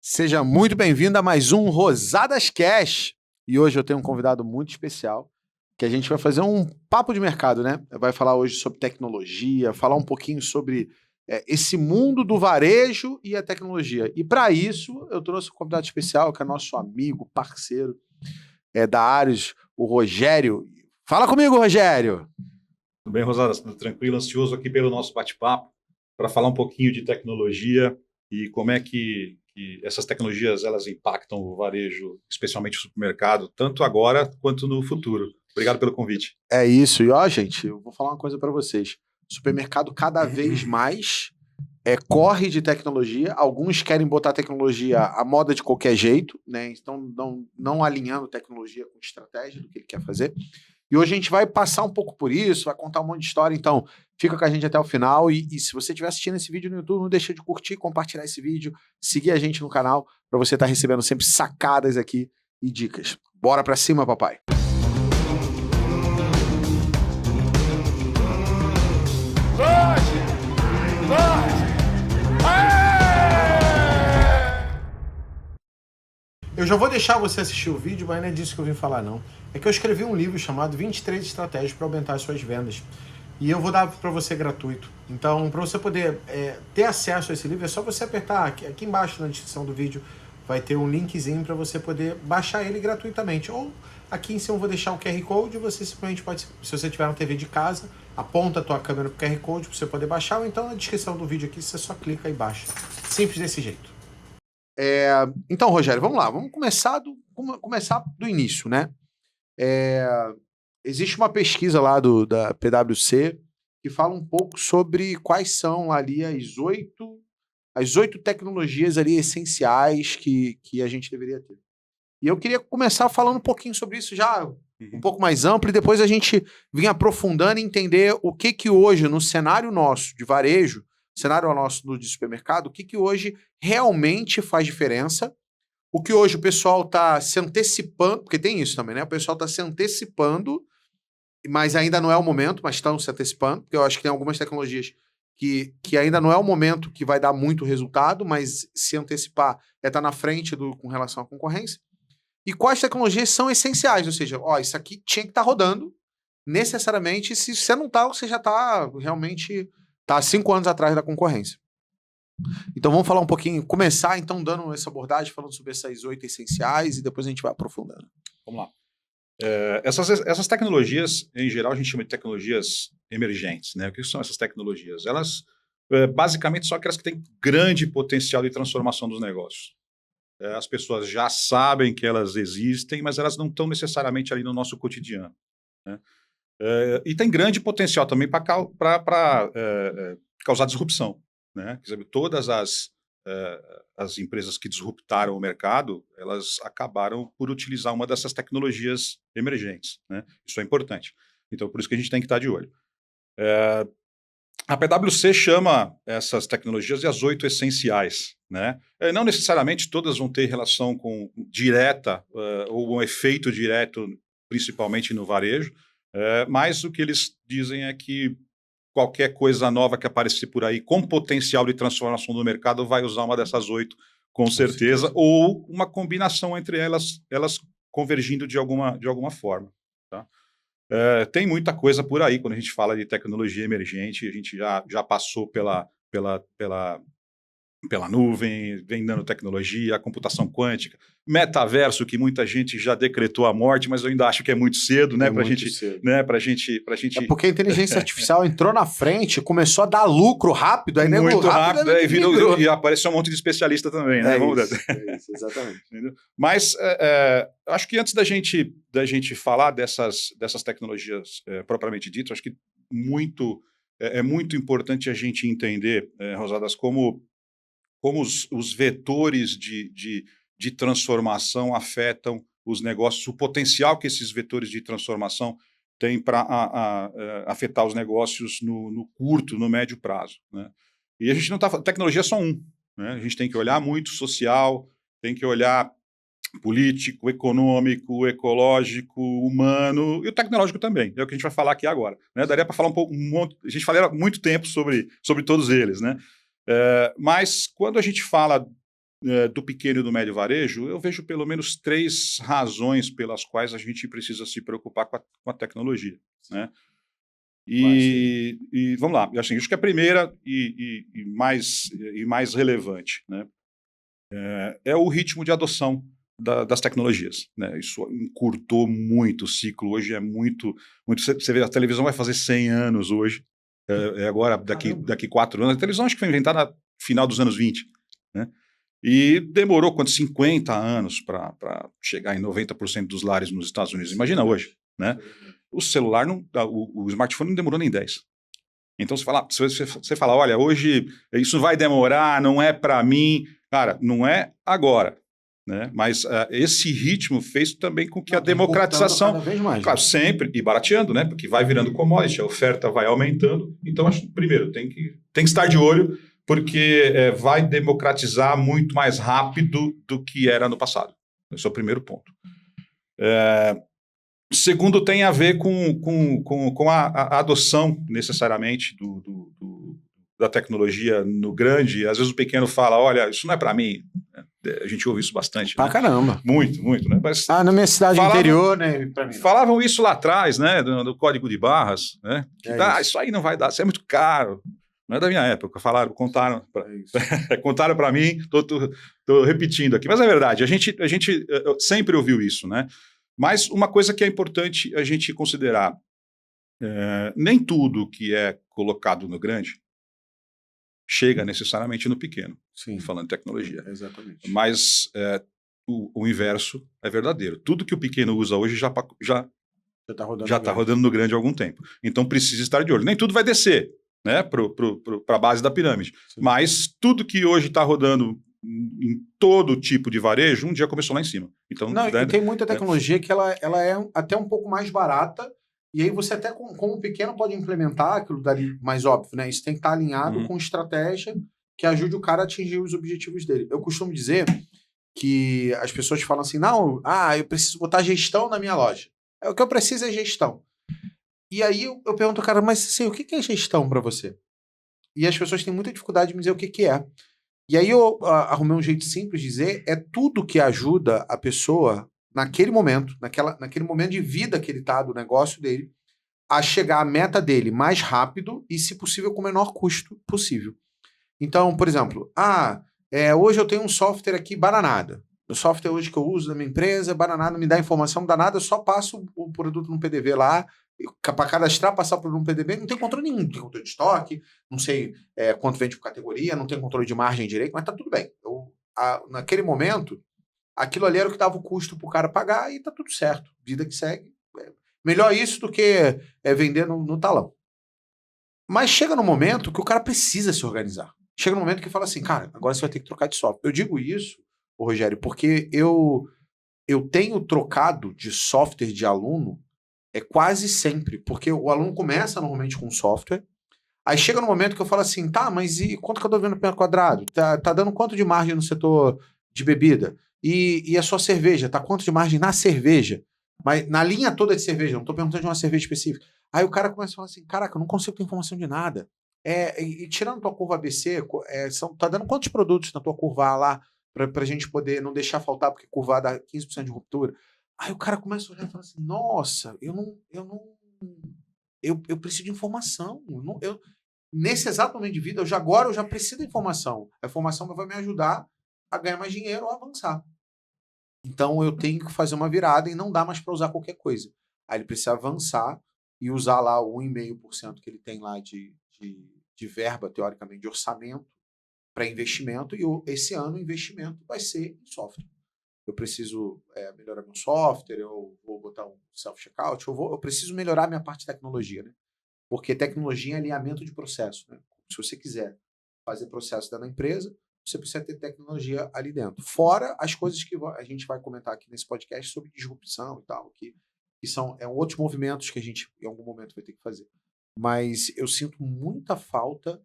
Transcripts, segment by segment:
Seja muito bem-vindo a mais um Rosadas Cash. E hoje eu tenho um convidado muito especial, que a gente vai fazer um papo de mercado, né? Vai falar hoje sobre tecnologia, falar um pouquinho sobre esse mundo do varejo e a tecnologia. E para isso, eu trouxe um convidado especial, que é nosso amigo, parceiro da Ares, o Rogério. Fala comigo, Rogério! Tudo bem, Rosadas? Tudo tranquilo, ansioso aqui pelo nosso bate-papo, para falar um pouquinho de tecnologia e como é que essas tecnologias elas impactam o varejo, especialmente o supermercado, tanto agora quanto no futuro. Obrigado pelo convite. É isso. E ó, gente, eu vou falar uma coisa para vocês. O supermercado cada vez mais corre de tecnologia. Alguns querem botar tecnologia à moda de qualquer jeito, né? Então não alinhando tecnologia com estratégia do que ele quer fazer. E hoje a gente vai passar um pouco por isso, vai contar um monte de história, então fica com a gente até o final. E se você estiver assistindo esse vídeo no YouTube, não deixa de curtir, compartilhar esse vídeo, seguir a gente no canal, para você estar recebendo sempre sacadas aqui e dicas. Bora pra cima, papai! Eu já vou deixar você assistir o vídeo, mas não é disso que eu vim falar, não. É que eu escrevi um livro chamado 23 Estratégias para Aumentar as Suas Vendas. E eu vou dar para você gratuito. Então, para você poder ter acesso a esse livro, é só você apertar aqui embaixo na descrição do vídeo. Vai ter um linkzinho para você poder baixar ele gratuitamente. Ou aqui em cima eu vou deixar o QR Code. Você simplesmente pode, se você tiver na TV de casa, aponta a tua câmera pro QR Code para você poder baixar. Ou então na descrição do vídeo aqui, você só clica e baixa. Simples desse jeito. Então, Rogério, vamos lá. Vamos começar do início, né? Existe uma pesquisa lá da PwC que fala um pouco sobre quais são ali as oito tecnologias ali essenciais que a gente deveria ter. E eu queria começar falando um pouquinho sobre isso já um pouco mais amplo e depois a gente vir aprofundando e entender o que hoje, no cenário nosso de varejo, cenário nosso de supermercado, o que hoje realmente faz diferença, o que hoje o pessoal está se antecipando, porque tem isso também, né? O pessoal está se antecipando, mas ainda não é o momento, mas estão se antecipando, porque eu acho que tem algumas tecnologias que ainda não é o momento que vai dar muito resultado, mas se antecipar é estar na frente com relação à concorrência. E quais tecnologias são essenciais, ou seja, isso aqui tinha que estar rodando necessariamente, se você não está, você já está realmente... Tá 5 anos atrás da concorrência. Então vamos falar um pouquinho, começar então dando essa abordagem, falando sobre essas 8 essenciais e depois a gente vai aprofundando. Vamos lá. Essas tecnologias, em geral, a gente chama de tecnologias emergentes, né? O que são essas tecnologias? Elas, basicamente, são aquelas que têm grande potencial de transformação dos negócios. As pessoas já sabem que elas existem, mas elas não estão necessariamente ali no nosso cotidiano, né? E tem grande potencial também para causar disrupção, né? Quer dizer, todas as empresas que disruptaram o mercado, elas acabaram por utilizar uma dessas tecnologias emergentes, né? Isso é importante. Então, por isso que a gente tem que estar de olho. A PwC chama essas tecnologias de as 8 essenciais, né? Não necessariamente todas vão ter relação direta ou um efeito direto, principalmente no varejo, mas o que eles dizem é que qualquer coisa nova que aparecer por aí com potencial de transformação do mercado vai usar uma dessas 8, com certeza, ou uma combinação entre elas convergindo de alguma forma, tá? Tem muita coisa por aí quando a gente fala de tecnologia emergente, a gente já passou pela nuvem, vem nanotecnologia, computação quântica, metaverso, que muita gente já decretou a morte, mas eu ainda acho que é muito cedo, né, pra gente... É porque a inteligência artificial entrou na frente, começou a dar lucro rápido, aí muito rápido, e apareceu um monte de especialista também, né? Isso, exatamente. Mas eu acho que antes da gente falar dessas tecnologias propriamente ditas, acho que é muito importante a gente entender, Rosadas, como os vetores de transformação afetam os negócios, o potencial que esses vetores de transformação têm para afetar os negócios no curto, no médio prazo, né? E a gente não está falando, tecnologia é só né? A gente tem que olhar muito social, tem que olhar político, econômico, ecológico, humano e o tecnológico também. É o que a gente vai falar aqui agora, né? Daria para falar a gente falaria muito tempo sobre todos eles, né? Mas quando a gente fala do pequeno e do médio varejo, eu vejo pelo menos 3 razões pelas quais a gente precisa se preocupar com a tecnologia, né? E vamos lá, assim, acho que a primeira e mais relevante, né, é o ritmo de adoção das tecnologias, né? Isso encurtou muito o ciclo. Hoje é muito. Você vê, a televisão vai fazer 100 anos hoje, agora, daqui 4 anos. A televisão acho que foi inventada no final dos anos 20, né? E demorou 50 anos para chegar em 90% dos lares nos Estados Unidos. Imagina hoje, né? O celular, o smartphone não demorou nem 10. Então você fala, olha, hoje isso vai demorar, não é para mim. Cara, não é agora, né? Mas esse ritmo fez também com que a democratização, cada vez mais, claro, sempre, e barateando, né? Porque vai virando commodity, a oferta vai aumentando. Então, acho que, primeiro, tem que estar de olho, porque vai democratizar muito mais rápido do que era no passado. Esse é o primeiro ponto. Segundo, tem a ver com a adoção, necessariamente, da tecnologia no grande. Às vezes o pequeno fala, olha, isso não é para mim. A gente ouve isso bastante. Pra né? caramba. Muito, né? Mas na minha cidade interior, né? Pra mim, falavam isso lá atrás, né? Do código de barras, né? Que isso aí não vai dar, isso é muito caro. Não é da minha época, contaram para mim, tô repetindo aqui, mas é verdade, a gente sempre ouviu isso, né? Mas uma coisa que é importante a gente considerar, nem tudo que é colocado no grande chega necessariamente no pequeno. Sim. Falando de tecnologia. Exatamente. Mas o inverso é verdadeiro. Tudo que o pequeno usa hoje já está rodando no grande há algum tempo. Então precisa estar de olho. Nem tudo vai descer, né, para a base da pirâmide. Sim. Mas tudo que hoje está rodando em todo tipo de varejo, um dia começou lá em cima. Então, e tem muita tecnologia que ela é até um pouco mais barata, e aí você até, como pequeno, pode implementar aquilo dali mais óbvio, né? Isso tem que estar alinhado com estratégia que ajude o cara a atingir os objetivos dele. Eu costumo dizer que as pessoas falam assim, não, eu preciso botar gestão na minha loja. O que eu preciso é gestão. E aí eu pergunto, cara, mas assim, o que é gestão para você? E as pessoas têm muita dificuldade de me dizer o que é. E aí eu arrumei um jeito simples de dizer, é tudo que ajuda a pessoa, naquele momento, naquele momento de vida que ele está, do negócio dele, a chegar à meta dele mais rápido e, se possível, com o menor custo possível. Então, por exemplo, hoje eu tenho um software aqui, Bananada. O software hoje que eu uso da minha empresa, Bananada, me dá informação, não dá nada, eu só passo o produto no PDV lá, para cadastrar, passar por um PDB, não tem controle nenhum, não tem controle de estoque, não sei quanto vende por categoria, não tem controle de margem direito, mas tá tudo bem. Naquele momento, aquilo ali era o que dava o custo pro cara pagar e tá tudo certo. Vida que segue. Melhor isso do que vender no talão. Mas chega no momento que o cara precisa se organizar. Chega no momento que fala assim, cara, agora você vai ter que trocar de software. Eu digo isso, Rogério, porque eu tenho trocado de software de aluno quase sempre, porque o aluno começa normalmente com um software, aí chega no momento que eu falo assim, tá, mas e quanto que eu tô vendo no metro quadrado? Tá dando quanto de margem no setor de bebida? E a sua cerveja, tá quanto de margem na cerveja? Mas na linha toda de cerveja, não tô perguntando de uma cerveja específica. Aí o cara começa a falar assim, caraca, eu não consigo ter informação de nada. E tirando tua curva ABC, tá dando quantos produtos na tua curva A lá, pra gente poder não deixar faltar, porque curva A dá 15% de ruptura. Aí o cara começa a olhar e fala assim, nossa, eu preciso de informação. Nesse exato momento de vida, agora eu já preciso de informação. A informação vai me ajudar a ganhar mais dinheiro ou a avançar. Então eu tenho que fazer uma virada e não dá mais para usar qualquer coisa. Aí ele precisa avançar e usar lá o 1,5% que ele tem lá de verba, teoricamente, de orçamento para investimento. E esse ano o investimento vai ser em software. Eu preciso melhorar meu software, eu vou botar um self-checkout, eu preciso melhorar minha parte de tecnologia, né? Porque tecnologia é alinhamento de processo, né? Se você quiser fazer processo dentro da empresa, você precisa ter tecnologia ali dentro. Fora as coisas que a gente vai comentar aqui nesse podcast sobre disrupção e tal, que são outros movimentos que a gente, em algum momento, vai ter que fazer. Mas eu sinto muita falta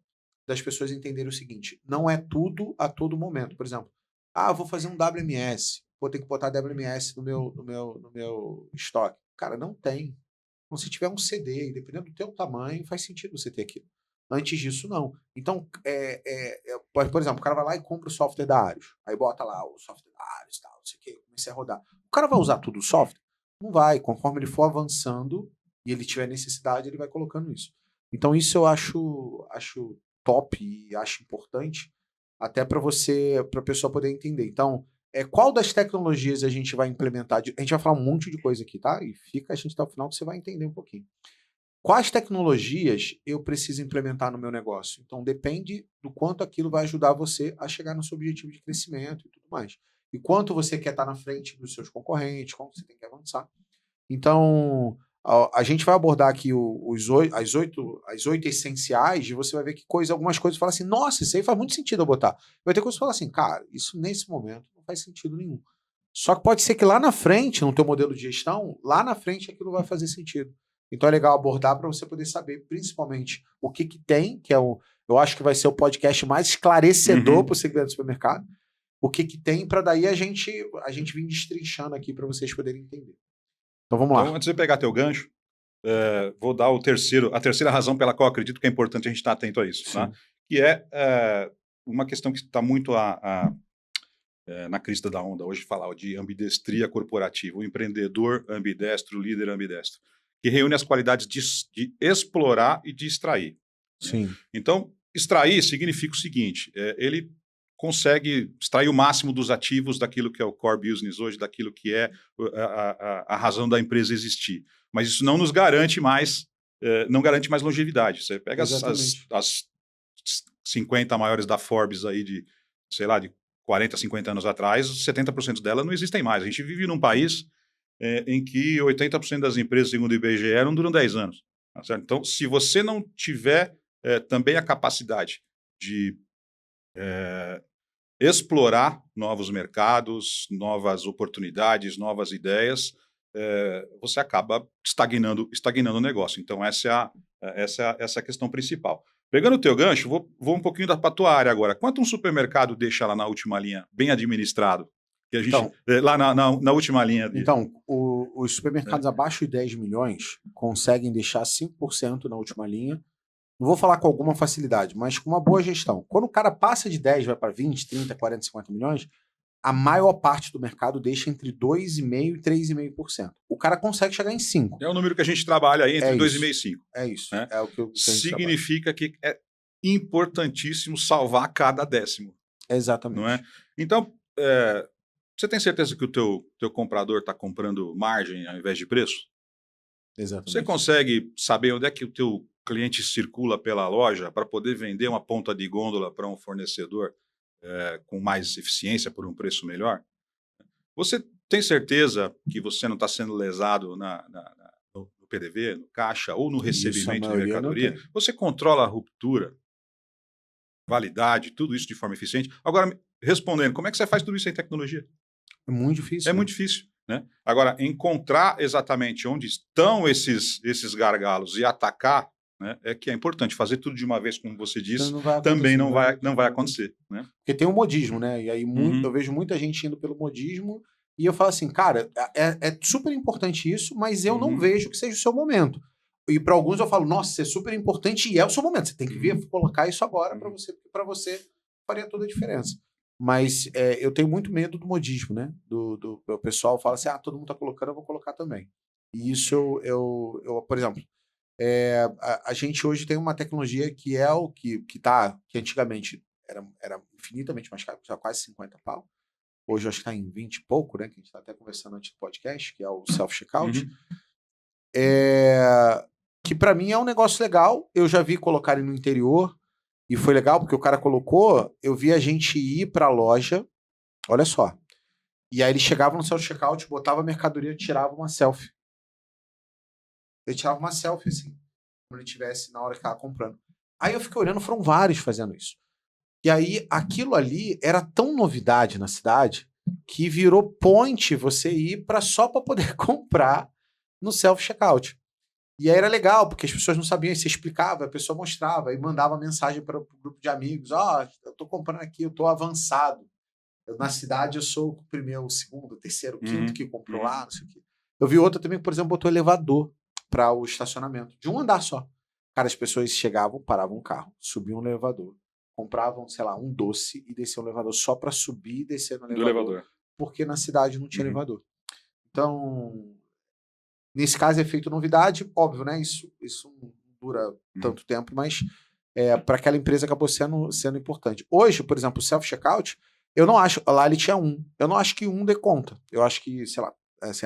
das pessoas entenderem o seguinte, não é tudo a todo momento. Por exemplo, vou fazer um WMS, vou ter que botar WMS no meu estoque. Cara, não tem. Então, se tiver um CD, dependendo do teu tamanho, faz sentido você ter aquilo. Antes disso, não. Então, por exemplo, o cara vai lá e compra o software da Arius. Aí bota lá o software da Arius e tal, não sei o quê, comecei a rodar. O cara vai usar tudo o software? Não vai. Conforme ele for avançando e ele tiver necessidade, ele vai colocando isso. Então, isso eu acho top e acho importante até para a pessoa poder entender. Então, qual das tecnologias a gente vai implementar? A gente vai falar um monte de coisa aqui, tá? E fica a gente até o final que você vai entender um pouquinho. Quais tecnologias eu preciso implementar no meu negócio? Então, depende do quanto aquilo vai ajudar você a chegar no seu objetivo de crescimento e tudo mais. E quanto você quer estar na frente dos seus concorrentes, como você tem que avançar. Então, a gente vai abordar aqui as oito essenciais e você vai ver que algumas coisas falam assim, nossa, isso aí faz muito sentido eu botar. Vai ter coisas que falam assim, cara, isso nesse momento não faz sentido nenhum. Só que pode ser que lá na frente, no teu modelo de gestão, lá na frente aquilo vai fazer sentido. Então é legal abordar para você poder saber, principalmente, o que tem, que eu acho que vai ser o podcast mais esclarecedor para o segmento do supermercado, o que tem, para daí a gente vir destrinchando aqui para vocês poderem entender. Então vamos lá. Então, antes de pegar teu gancho, vou dar a terceira razão pela qual eu acredito que é importante a gente estar atento a isso, tá? Que é uma questão que está muito na crista da onda hoje, falar de ambidestria corporativa, o empreendedor ambidestro, o líder ambidestro, que reúne as qualidades de explorar e de extrair. Sim. Então, extrair significa o seguinte, ele consegue extrair o máximo dos ativos daquilo que é o core business hoje, daquilo que é a razão da empresa existir. Mas isso não nos garante mais, não garante mais longevidade. Você pega as 50 maiores da Forbes aí de 40, 50 anos atrás, 70% delas não existem mais. A gente vive num país em que 80% das empresas, segundo o IBGE, não duram 10 anos. Tá certo? Então, se você não tiver também a capacidade de explorar novos mercados, novas oportunidades, novas ideias, você acaba estagnando o negócio. Então, essa é a questão principal. Pegando o teu gancho, vou um pouquinho para a tua área agora. Quanto um supermercado deixa lá na última linha, bem administrado? Que a gente, lá na última linha. Então, os supermercados abaixo de 10 milhões conseguem deixar 5% na última linha. Não vou falar com alguma facilidade, mas com uma boa gestão. Quando o cara passa de 10, vai para 20, 30, 40, 50 milhões, a maior parte do mercado deixa entre 2,5% e 3,5%. O cara consegue chegar em 5%. É o número que a gente trabalha aí, entre 2,5% e 5%. É isso. Né? É o que significa que é importantíssimo salvar cada décimo. Exatamente. Não é? Então, você tem certeza que o teu comprador está comprando margem ao invés de preço? Exatamente. Você consegue saber onde é que o teu cliente circula pela loja para poder vender uma ponta de gôndola para um fornecedor com mais eficiência por um preço melhor? Você tem certeza que você não está sendo lesado no PDV, no caixa ou no recebimento de mercadoria? Você controla a ruptura, validade, tudo isso de forma eficiente? Agora, respondendo, como é que você faz tudo isso em tecnologia? É muito difícil. É muito difícil. Né? Agora, encontrar exatamente onde estão esses gargalos e atacar, né, é que é importante. Fazer tudo de uma vez, como você disse, também não vai acontecer. Né? Porque tem o modismo, né? E aí eu vejo muita gente indo pelo modismo e eu falo assim, cara, é super importante isso, mas eu não vejo que seja o seu momento. E para alguns eu falo, nossa, isso é super importante e é o seu momento. Você tem que vir colocar isso agora para você faria toda a diferença. Mas eu tenho muito medo do modismo, né? Do pessoal fala assim, todo mundo tá colocando, eu vou colocar também. E isso eu por exemplo, a gente hoje tem uma tecnologia que é o que antigamente era infinitamente mais caro, custava quase 50 pau. Hoje eu acho que está em 20 e pouco, né? Que a gente está até conversando antes do podcast, que é o self-checkout. Que para mim é um negócio legal. Eu já vi colocarem no interior. E foi legal porque o cara colocou, eu vi a gente ir para a loja, olha só. E aí ele chegava no self-checkout, botava a mercadoria, tirava uma selfie. Ele tirava uma selfie, assim, como ele tivesse na hora que estava comprando. Aí eu fiquei olhando, foram vários fazendo isso. E aí aquilo ali era tão novidade na cidade que virou point você ir só para poder comprar no self-checkout. E aí era legal, porque as pessoas não sabiam, você explicava, a pessoa mostrava e mandava mensagem para o grupo de amigos, eu tô comprando aqui, eu tô avançado. Na cidade eu sou o primeiro, o segundo, o terceiro, o quinto que comprou lá, não sei o quê. Eu vi outra também que, por exemplo, botou elevador para o estacionamento, de um andar só. Cara, as pessoas chegavam, paravam o carro, subiam no elevador, compravam, sei lá, um doce e desciam no elevador só para subir e descer no Do elevador, elevador. porque na cidade não tinha Uhum. elevador. Então, nesse caso é feito novidade, óbvio, né? Isso não dura tanto tempo, mas para aquela empresa acabou sendo importante. Hoje, por exemplo, o self-checkout, eu não acho. Lá ele tinha um. Eu não acho que um dê conta. Eu acho que, sei lá, assim,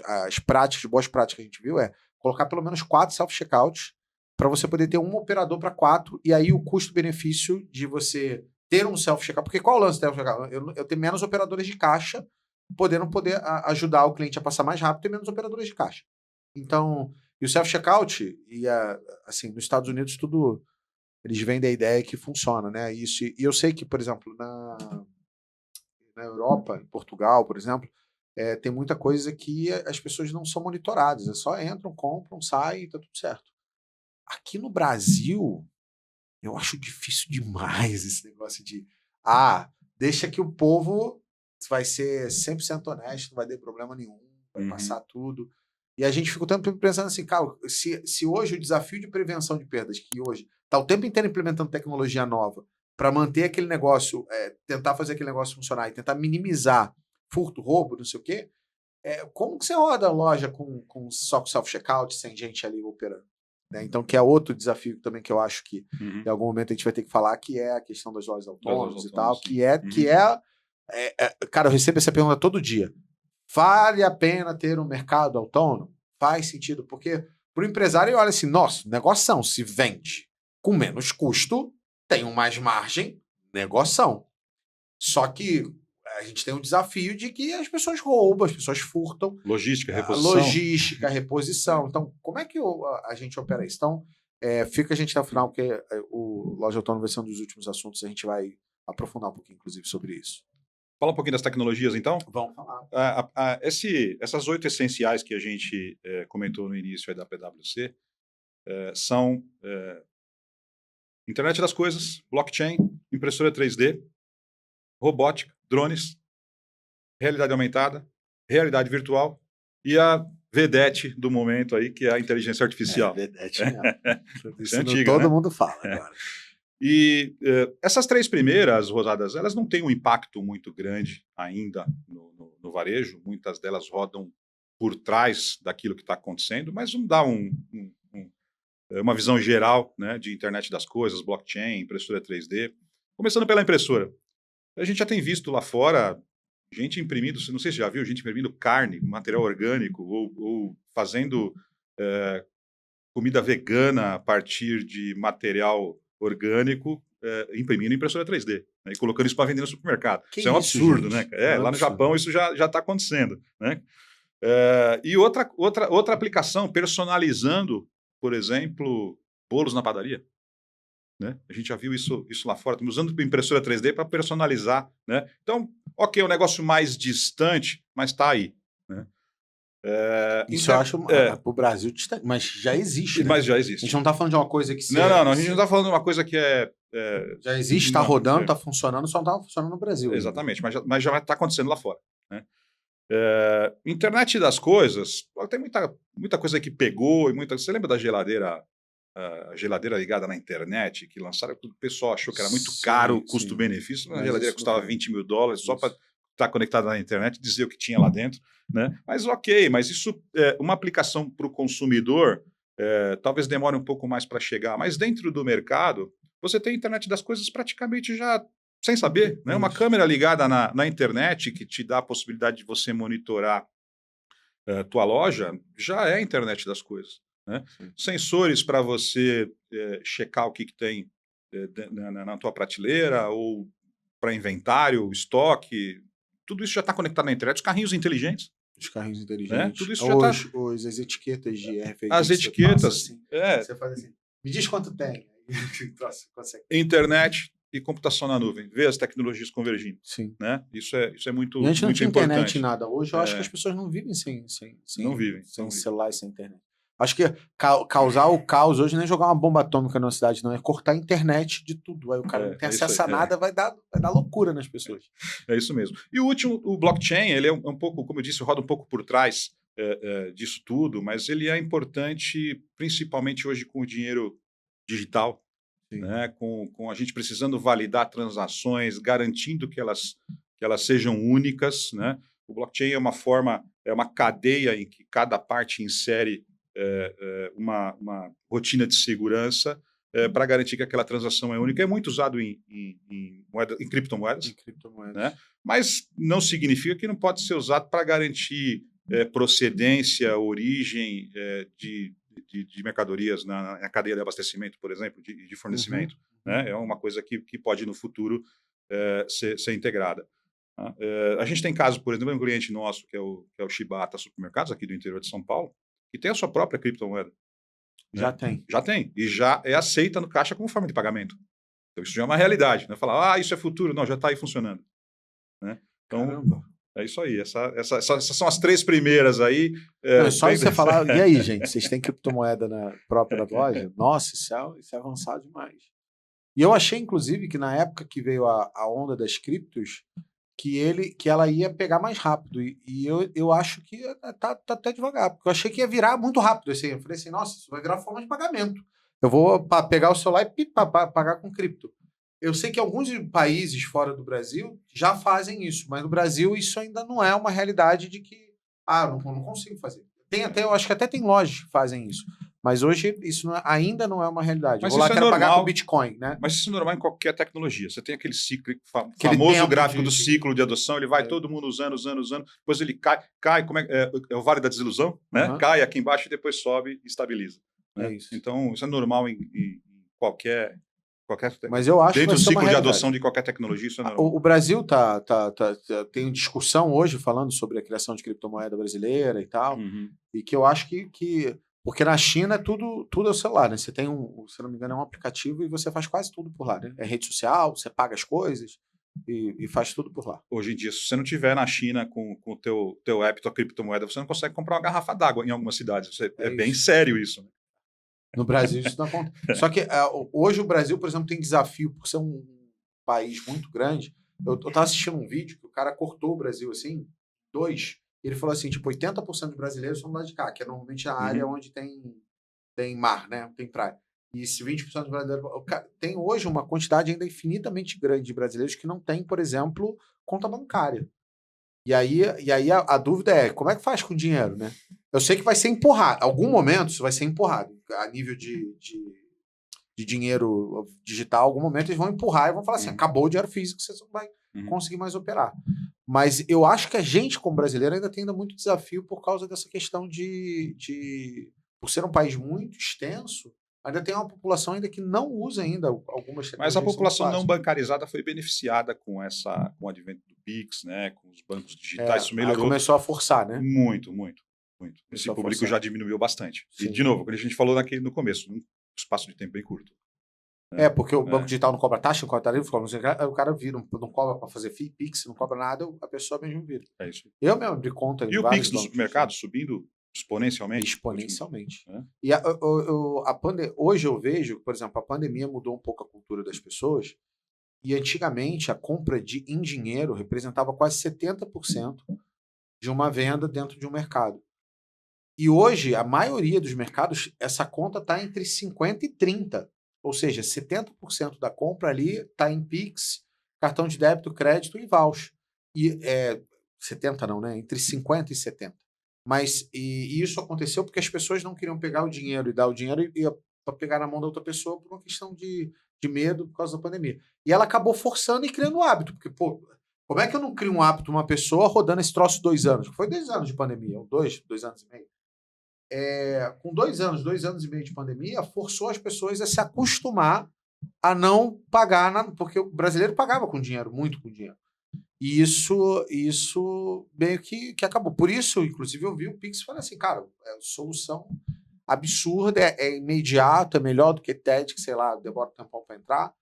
as práticas, boas práticas que a gente viu é colocar pelo menos 4 self-checkouts para você poder ter um operador para 4, e aí o custo-benefício de você ter um self-checkout. Porque qual é o lance do self-checkout? Eu tenho menos operadores de caixa, podendo ajudar o cliente a passar mais rápido, ter menos operadores de caixa. Então, e o self-checkout, assim, nos Estados Unidos tudo, eles vendem a ideia que funciona, né? Isso, e eu sei que, por exemplo, na Europa, em Portugal, por exemplo, tem muita coisa que as pessoas não são monitoradas, só entram, compram, saem e tá tudo certo. Aqui no Brasil, eu acho difícil demais esse negócio de, deixa que o povo vai ser 100% honesto, não vai ter problema nenhum, vai passar tudo. E a gente fica o tempo pensando assim, cara, se hoje o desafio de prevenção de perdas, que hoje está o tempo inteiro implementando tecnologia nova para manter aquele negócio, tentar fazer aquele negócio funcionar e tentar minimizar furto, roubo, não sei o quê, como que você roda a loja só com self-checkout, sem gente ali operando? Né? Então, que é outro desafio também que eu acho que em algum momento a gente vai ter que falar, que é a questão das lojas autônomas e tal, cara, eu recebo essa pergunta todo dia. Vale a pena ter um mercado autônomo? Faz sentido, porque para o empresário ele olha assim, nossa, negoção, se vende com menos custo, tem mais margem, negoção. Só que a gente tem um desafio de que as pessoas roubam, as pessoas furtam. Logística, reposição. Logística, reposição. Então, como é que a gente opera isso? Então, fica a gente até o final, porque o Loja Autônoma vai ser um dos últimos assuntos, a gente vai aprofundar um pouquinho, inclusive, sobre isso. Fala um pouquinho das tecnologias, então? Vamos falar. Essas 8 essenciais que a gente comentou no início aí da PwC são internet das coisas, blockchain, impressora 3D, robótica, drones, realidade aumentada, realidade virtual e a vedete do momento aí, que é a inteligência artificial. Vedete mesmo. Isso é antiga, todo né? mundo fala agora. E essas 3 primeiras, Rosadas, elas não têm um impacto muito grande ainda no varejo. Muitas delas rodam por trás daquilo que está acontecendo, mas vamos dar uma visão geral, né, de internet das coisas, blockchain, impressora 3D. Começando pela impressora. A gente já tem visto lá fora gente imprimindo, não sei se já viu, gente imprimindo carne, material orgânico, ou fazendo comida vegana a partir de material orgânico, imprimindo impressora 3D, né, e colocando isso para vender no supermercado. Isso é um absurdo, gente? Né? Lá no Japão isso já está acontecendo. Né? E outra aplicação, personalizando, por exemplo, bolos na padaria. Né? A gente já viu isso lá fora. Estamos usando impressora 3D para personalizar. Né? Então, ok, é um negócio mais distante, mas está aí. Né? Isso eu acho para o Brasil, mas já existe. Né? Mas já existe. A gente não está falando de uma coisa que... Não, a gente não está falando de uma coisa que já existe, está rodando, está funcionando, só não está funcionando no Brasil. Exatamente, mas já está acontecendo lá fora. Né? Internet das coisas, tem muita coisa que pegou. Você lembra da geladeira? A geladeira ligada na internet, que lançaram, o pessoal achou que era muito caro, custo-benefício, uma geladeira custava $20 mil só para estar conectada na internet, dizer o que tinha lá dentro, né? Mas ok, mas isso uma aplicação para o consumidor talvez demore um pouco mais para chegar, mas dentro do mercado você tem a internet das coisas praticamente já sem saber, né? Uma câmera ligada na internet que te dá a possibilidade de você monitorar tua loja, já é a internet das coisas. Né? Sensores para você checar o que tem na tua prateleira, ou para inventário, estoque, tudo isso já está conectado na internet. Os carrinhos inteligentes. Os carrinhos inteligentes. Né? Tudo isso já está... As etiquetas de RFID. As etiquetas. Assim, você faz assim, me diz quanto tem. Internet e computação na nuvem. Ver as tecnologias convergindo. Sim. Né? Isso é muito importante. A gente não tinha importante. Internet em nada. Hoje eu acho que as pessoas não vivem sem celular e sem internet. Acho que causar o caos hoje não é jogar uma bomba atômica na cidade, não. É cortar a internet de tudo. Aí o cara não tem acesso a nada, vai dar loucura nas pessoas. É isso mesmo. E o último, o blockchain, ele é um pouco, como eu disse, roda um pouco por trás disso tudo, mas ele é importante principalmente hoje com o dinheiro digital, Sim. né? Com a gente precisando validar transações, garantindo que elas sejam únicas, né? O blockchain é uma cadeia em que cada parte insere uma rotina de segurança para garantir que aquela transação é única. É muito usado em criptomoedas. Em criptomoedas. Né? Mas não significa que não pode ser usado para garantir procedência, origem de mercadorias na cadeia de abastecimento, por exemplo, de fornecimento. Né? É uma coisa que pode, no futuro, ser integrada. Tá? A gente tem caso, por exemplo, de um cliente nosso, que é o Shibata Supermercados, aqui do interior de São Paulo, que tem a sua própria criptomoeda. Já Né? tem. Já tem. E já é aceita no caixa como forma de pagamento. Então, isso já é uma realidade. Não é falar, isso é futuro. Não, já está aí funcionando. Né? Então, Caramba. é isso aí. Essas são as 3 primeiras aí. Não, é só você falar. E aí, gente? Vocês têm criptomoeda própria da loja? Nossa, isso é avançado demais. E eu achei, inclusive, que na época que veio a onda das criptos, que ela ia pegar mais rápido. E eu acho que tá até devagar. Porque eu achei que ia virar muito rápido. Assim. Eu falei assim, nossa, isso vai virar forma de pagamento. Eu vou pegar o celular e pagar com cripto. Eu sei que alguns países fora do Brasil já fazem isso, mas no Brasil isso ainda não é uma realidade de que, não consigo fazer. Eu acho que até tem lojas que fazem isso, mas hoje isso ainda não é uma realidade. Mas eu vou lá, isso é quero normal, pagar com Bitcoin, né? Mas isso é normal em qualquer tecnologia. Você tem aquele ciclo, famoso gráfico do ciclo de adoção, ele vai todo mundo usando, depois ele cai como é o vale da desilusão, né? Cai aqui embaixo e depois sobe e estabiliza. Né? É isso. Então, isso é normal em qualquer mas eu acho dentro que do ciclo de adoção de qualquer tecnologia, isso é normal. O Brasil tem discussão hoje falando sobre a criação de criptomoeda brasileira e tal, e que eu acho que porque na China tudo é o celular, né? Você tem se não me engano, é um aplicativo e você faz quase tudo por lá, né? É rede social, você paga as coisas e faz tudo por lá. Hoje em dia, se você não tiver na China com o teu app, tua criptomoeda, você não consegue comprar uma garrafa d'água em algumas cidades. É bem sério isso, né? No Brasil isso não acontece. Só que hoje o Brasil, por exemplo, tem desafio por ser um país muito grande. Eu estava assistindo um vídeo que o cara cortou o Brasil assim, 2. E ele falou assim, tipo, 80% dos brasileiros são do lado de cá, que é normalmente a área onde tem mar, né? Tem praia. E esse 20% dos brasileiros... Tem hoje uma quantidade ainda infinitamente grande de brasileiros que não tem, por exemplo, conta bancária. E aí a dúvida é, como é que faz com o dinheiro, né? Eu sei que vai ser empurrado. Em algum momento isso vai ser empurrado. A nível de dinheiro digital, em algum momento eles vão empurrar e vão falar assim, acabou o dinheiro físico, você não vai conseguir mais operar. Mas eu acho que a gente, como brasileiro, ainda tem muito desafio por causa dessa questão por ser um país muito extenso, ainda tem uma população ainda que não usa ainda algumas tecnologias. Mas a população não bancarizada foi beneficiada com o advento do Pix, né, com os bancos digitais. Isso melhorou. Aí começou a forçar, né? Muito. Esse público já diminuiu bastante. Sim. E, de novo, como a gente falou no começo, num espaço de tempo bem curto. Porque o banco digital não cobra taxa, não cobra tarifa, o cara vira, não cobra para fazer Pix, não cobra nada, a pessoa mesmo vira. É isso. Eu mesmo abri conta em E o Pix nos supermercados subindo exponencialmente? Exponencialmente. E hoje eu vejo, por exemplo, a pandemia mudou um pouco a cultura das pessoas e antigamente a compra em dinheiro representava quase 70% de uma venda dentro de um mercado. E hoje, a maioria dos mercados, essa conta está entre 50% e 30%. Ou seja, 70% da compra ali está em Pix, cartão de débito, crédito e voucher. E 70% não, né? Entre 50% e 70%. Mas isso aconteceu porque as pessoas não queriam pegar o dinheiro e dar o dinheiro para pegar na mão da outra pessoa por uma questão de medo por causa da pandemia. E ela acabou forçando e criando um hábito. Porque, como é que eu não crio um hábito uma pessoa rodando esse troço 2 anos? Foi 2 anos de pandemia, ou 2 anos e meio. Com 2 anos e meio de pandemia, forçou as pessoas a se acostumar a não pagar, porque o brasileiro pagava com dinheiro, muito com dinheiro. E isso meio que acabou. Por isso, inclusive, eu vi o Pix e falei assim, cara, solução absurda, é imediato, é melhor do que TED, que sei lá, demora um tempão para entrar.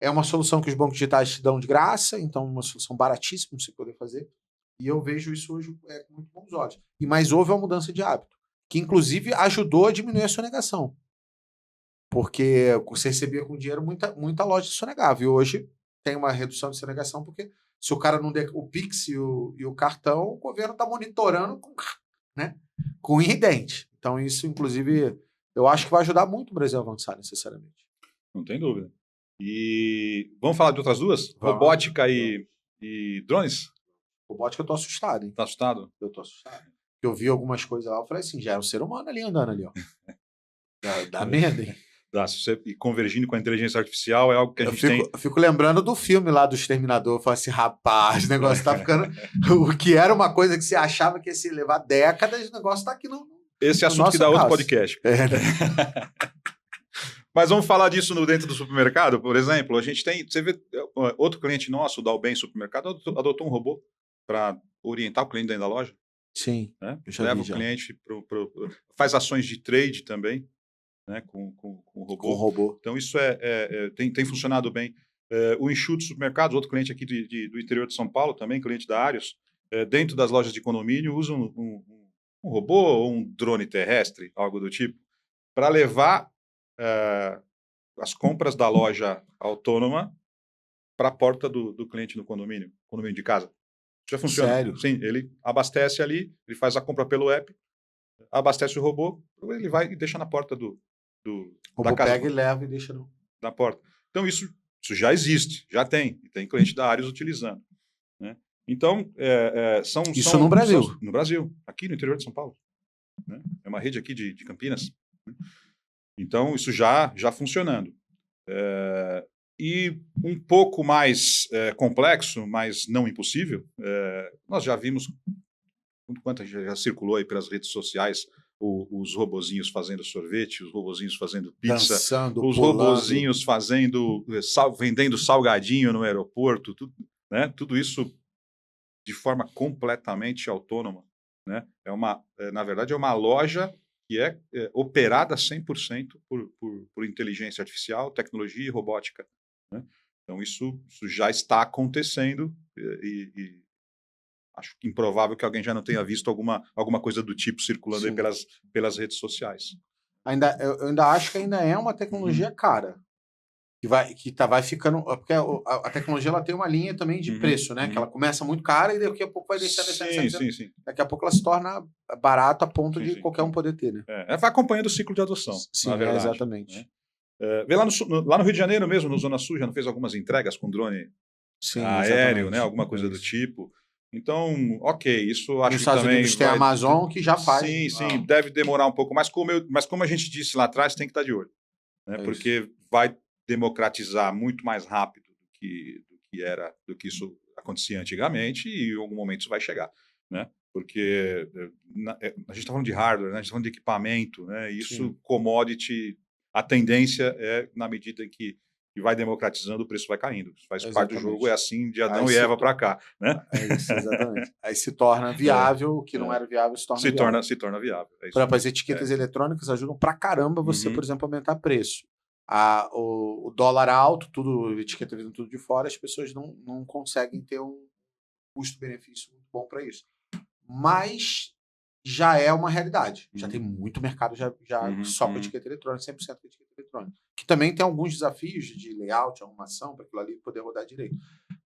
É uma solução que os bancos digitais te dão de graça, então uma solução baratíssima para você poder fazer. E eu vejo isso hoje com muito bons olhos. Mas houve uma mudança de hábito, que inclusive ajudou a diminuir a sonegação. Porque você recebia com dinheiro, muita loja sonegava. E hoje tem uma redução de sonegação, porque se o cara não der o Pix e o cartão, o governo está monitorando com unha e dente. Então isso, inclusive, eu acho que vai ajudar muito o Brasil a avançar necessariamente. Não tem dúvida. E vamos falar de outras duas? Vamos. Robótica e drones? Robótica eu tô assustado, hein? Tá assustado? Eu tô assustado. Eu vi algumas coisas lá, eu falei assim, já é um ser humano ali andando ali, ó. Dá medo, hein? E convergindo com a inteligência artificial é algo que a gente tem... Eu fico lembrando do filme lá do Exterminador. Eu falo assim, rapaz, o negócio tá ficando... O que era uma coisa que você achava que ia se levar décadas, o negócio tá aqui no... Esse assunto que dá outro podcast. Né? Mas vamos falar disso dentro do supermercado, por exemplo. A gente tem... Você vê, outro cliente nosso, o Dalben Supermercado, adotou um robô para orientar o cliente dentro da loja. Sim, né? Leva o cliente faz ações de trade também, né? com o robô. Com o robô. Então isso tem funcionado bem. O Enxuto Supermercados, outro cliente aqui do interior de São Paulo, também cliente da Arios, dentro das lojas de condomínio, usa um robô ou um drone terrestre, algo do tipo, para levar as compras da loja autônoma para a porta do cliente no condomínio de casa. Já funciona. Sério? Sim, ele abastece ali, ele faz a compra pelo app, abastece o robô, ele vai e deixa na porta O da robô casa. Pega e leva e deixa na porta. Então, isso já existe, já tem. E tem cliente da Arios utilizando. Né? Então, Isso no Brasil? No Brasil, aqui no interior de São Paulo. Né? É uma rede aqui de Campinas. Então, isso já funcionando. E um pouco mais complexo, mas não impossível, nós já vimos, quanto já circulou aí pelas redes sociais, os robozinhos fazendo sorvete, os robozinhos fazendo pizza, dançando, os pulando. robozinhos vendendo salgadinho no aeroporto, tudo isso de forma completamente autônoma. Né? Na verdade, é uma loja que é operada 100% por inteligência artificial, tecnologia e robótica. Né? Então, isso já está acontecendo e acho improvável que alguém já não tenha visto alguma coisa do tipo circulando aí pelas redes sociais. Eu ainda acho que ainda é uma tecnologia cara. Que vai ficando... Porque a tecnologia ela tem uma linha também de preço, né? Que ela começa muito cara e daqui a pouco vai descendo. Sim. Daqui a pouco ela se torna barata a ponto de qualquer um poder ter, né? Vai acompanhando o ciclo de adoção, sim, na verdade. Exatamente. Né? Vê lá no Rio de Janeiro mesmo, no Zona Sul, já não fez algumas entregas com drone aéreo, né? Alguma coisa do tipo. Então, ok, isso acho que também... Nos Estados Unidos tem a Amazon que já faz. Sim, deve demorar um pouco mais, mas como a gente disse lá atrás, tem que estar de olho. Né? Porque vai democratizar muito mais rápido do que isso acontecia antigamente e em algum momento isso vai chegar. Né? Porque a gente está falando de hardware, né? A gente está falando de equipamento, né? E isso, commodity, a tendência é, na medida em que vai democratizando, o preço vai caindo. Isso faz parte do jogo, é assim de Adão e Eva para cá. Né? É isso, exatamente. Aí se torna viável, o que não era viável se torna viável. Se torna viável. Por exemplo, as etiquetas eletrônicas ajudam pra caramba você, por exemplo, aumentar preço. O dólar alto, etiqueta vindo tudo de fora, as pessoas não conseguem ter um custo-benefício muito bom para isso. Mas já é uma realidade. Já tem muito mercado só com etiqueta eletrônica, 100% com etiqueta eletrônica. Que também tem alguns desafios de layout, arrumação, para aquilo ali poder rodar direito.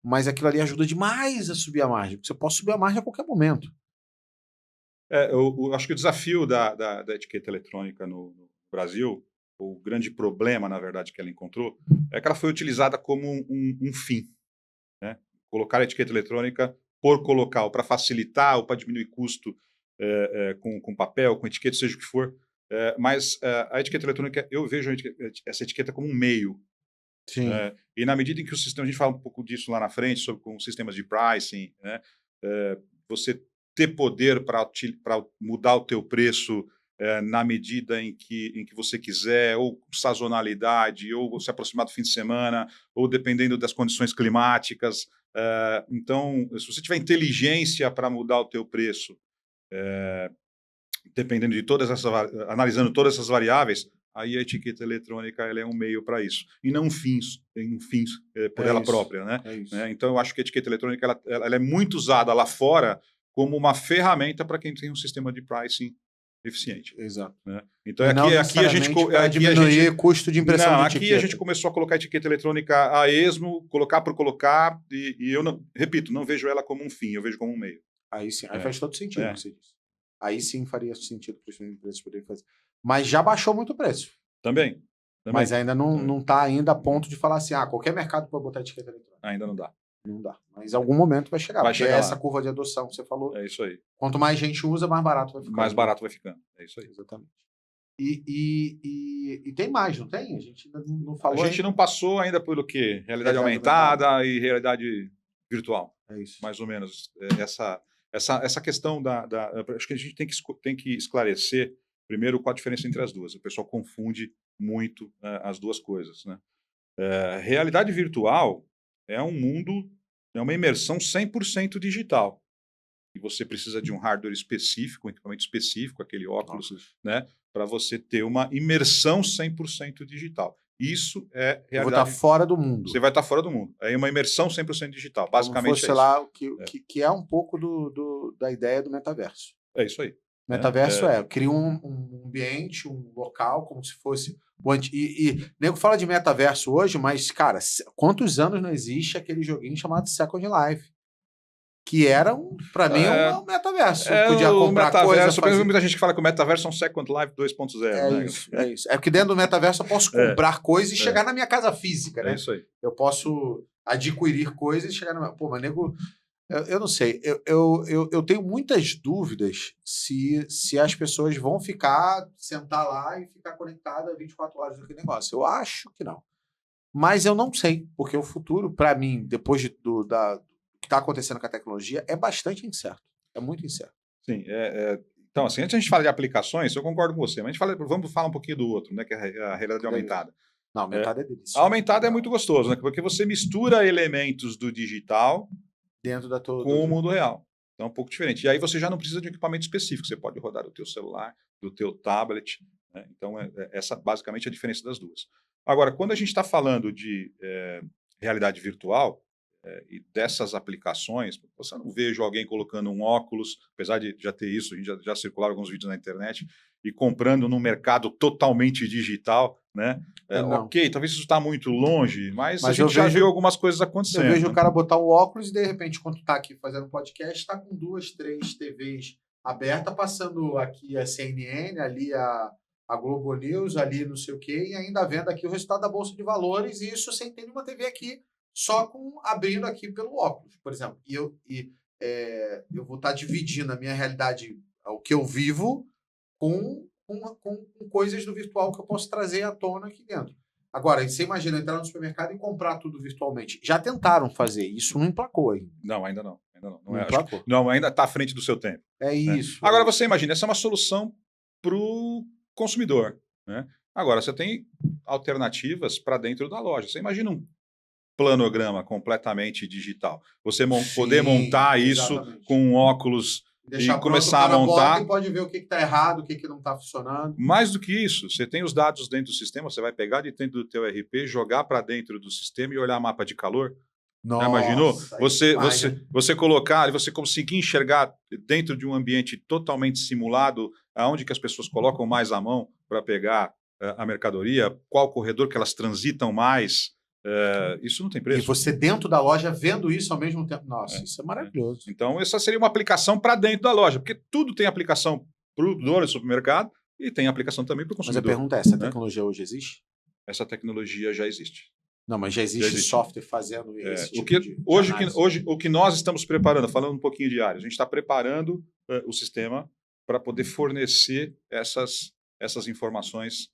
Mas aquilo ali ajuda demais a subir a margem, porque você pode subir a margem a qualquer momento. Eu acho que o desafio da etiqueta eletrônica no Brasil, o grande problema, na verdade, que ela encontrou, é que ela foi utilizada como um fim. Né? Colocar a etiqueta eletrônica por colocar, ou para facilitar, ou para diminuir custo com papel, com etiqueta, seja o que for. Mas a etiqueta eletrônica, eu vejo essa etiqueta como um meio. Sim. E na medida em que o sistema, a gente fala um pouco disso lá na frente, com sistemas de pricing, né? Você ter poder para mudar o teu preço na medida em que você quiser, ou sazonalidade, ou se aproximar do fim de semana, ou dependendo das condições climáticas. Então, se você tiver inteligência para mudar o teu preço, dependendo de analisando todas essas variáveis, aí a etiqueta eletrônica ela é um meio para isso, e não um fim por ela própria. Né? Então, eu acho que a etiqueta eletrônica ela é muito usada lá fora como uma ferramenta para quem tem um sistema de pricing eficiente. Exato. Né? Então, aqui a gente... diminuir custo de impressão de etiqueta. Aqui a gente começou a colocar a etiqueta eletrônica a esmo, colocar por colocar, e eu, repito, não vejo ela como um fim, eu vejo como um meio. Aí sim, aí faz todo sentido o que você disse. Aí sim faria sentido para os empresas poderem fazer. Mas já baixou muito o preço. Também. Mas ainda não está ainda a ponto de falar assim, qualquer mercado pode botar etiqueta eletrônica. Ainda não dá. Não dá. Mas em algum momento vai chegar. Vai porque chegar essa lá. curva de adoção que você falou. É isso aí. Quanto mais gente usa, mais barato vai ficando. Mais barato vai ficando. É isso aí. Exatamente. E tem mais, não tem? A gente ainda não falou. A gente não passou ainda pelo quê? Realidade aumentada e realidade virtual. É isso. Mais ou menos. Essa questão acho que a gente tem que esclarecer primeiro qual a diferença entre as duas. O pessoal confunde muito as duas coisas, né? Realidade virtual é um mundo, é uma imersão 100% digital. E você precisa de um hardware específico, um equipamento específico, aquele óculos, né, para você ter uma imersão 100% digital. Isso é realidade. Eu vou estar fora do mundo. Você vai estar fora do mundo. É uma imersão 100% digital. Basicamente fosse, lá, que é um pouco da ideia do metaverso. É isso aí. Metaverso cria um ambiente, um local, como se fosse... E nego fala de metaverso hoje, mas, cara, quantos anos não existe aquele joguinho chamado Second Life? Que era, para mim, um metaverso. Podia comprar coisa. Tem muita gente que fala que o metaverso é um Second Life 2.0. É isso. É porque dentro do metaverso eu posso comprar coisas e chegar na minha casa física, né? É isso aí. Eu posso adquirir coisas e chegar na minha... Pô, mas nego... Eu não sei. Eu tenho muitas dúvidas se as pessoas vão sentar lá e ficar conectada 24 horas naquele negócio. Eu acho que não. Mas eu não sei, porque o futuro, para mim, depois do que está acontecendo com a tecnologia, é bastante incerto. É muito incerto. Sim. Então, assim, antes a gente fala de aplicações, eu concordo com você, mas vamos falar um pouquinho do outro, né, que é a realidade aumentada. Não, aumentada é delicioso. A aumentada é muito gostoso, né, porque você mistura elementos do digital dentro com o mundo real. Então é um pouco diferente. E aí você já não precisa de um equipamento específico, você pode rodar do teu celular, do teu tablet, né? Então essa basicamente é a diferença das duas. Agora, quando a gente está falando de realidade virtual e dessas aplicações, você não vejo alguém colocando um óculos, apesar de já ter isso, a gente já circularam alguns vídeos na internet, e comprando num mercado totalmente digital, né? Ok, talvez isso está muito longe, mas a gente já viu algumas coisas acontecendo. Eu vejo o cara botar um óculos e, de repente, quando está aqui fazendo podcast, está com 2, 3 TVs abertas, passando aqui a CNN, ali a Globo News, ali não sei o quê, e ainda vendo aqui o resultado da Bolsa de Valores, e isso sem ter nenhuma TV aqui, só abrindo aqui pelo óculos, por exemplo. E eu vou estar dividindo a minha realidade, o que eu vivo, com coisas do virtual que eu posso trazer à tona aqui dentro. Agora, você imagina entrar no supermercado e comprar tudo virtualmente. Já tentaram fazer, isso não emplacou ainda. Não, ainda não. Não emplacou. Não, ainda está à frente do seu tempo. É isso. Agora, você imagina, essa é uma solução para o consumidor, né? Agora, você tem alternativas para dentro da loja. Você imagina um planograma completamente digital. Você poder montar isso com um óculos e começar a montar. E pode ver o que está errado, o que não está funcionando. Mais do que isso, você tem os dados dentro do sistema, você vai pegar de dentro do teu RP, jogar para dentro do sistema e olhar mapa de calor. Nossa, imaginou? Você colocar, você conseguir enxergar dentro de um ambiente totalmente simulado, aonde que as pessoas colocam mais a mão para pegar a mercadoria, qual corredor que elas transitam mais. Isso não tem preço. E você dentro da loja vendo isso ao mesmo tempo. Nossa, isso é maravilhoso. Então, essa seria uma aplicação para dentro da loja, porque tudo tem aplicação para o dono do supermercado e tem aplicação também para o consumidor. Mas a pergunta é, essa tecnologia hoje existe? Essa tecnologia já existe. Não, mas já existe software fazendo esse tipo de hoje, o que nós estamos preparando, falando um pouquinho de áreas, a gente está preparando o sistema para poder fornecer essas informações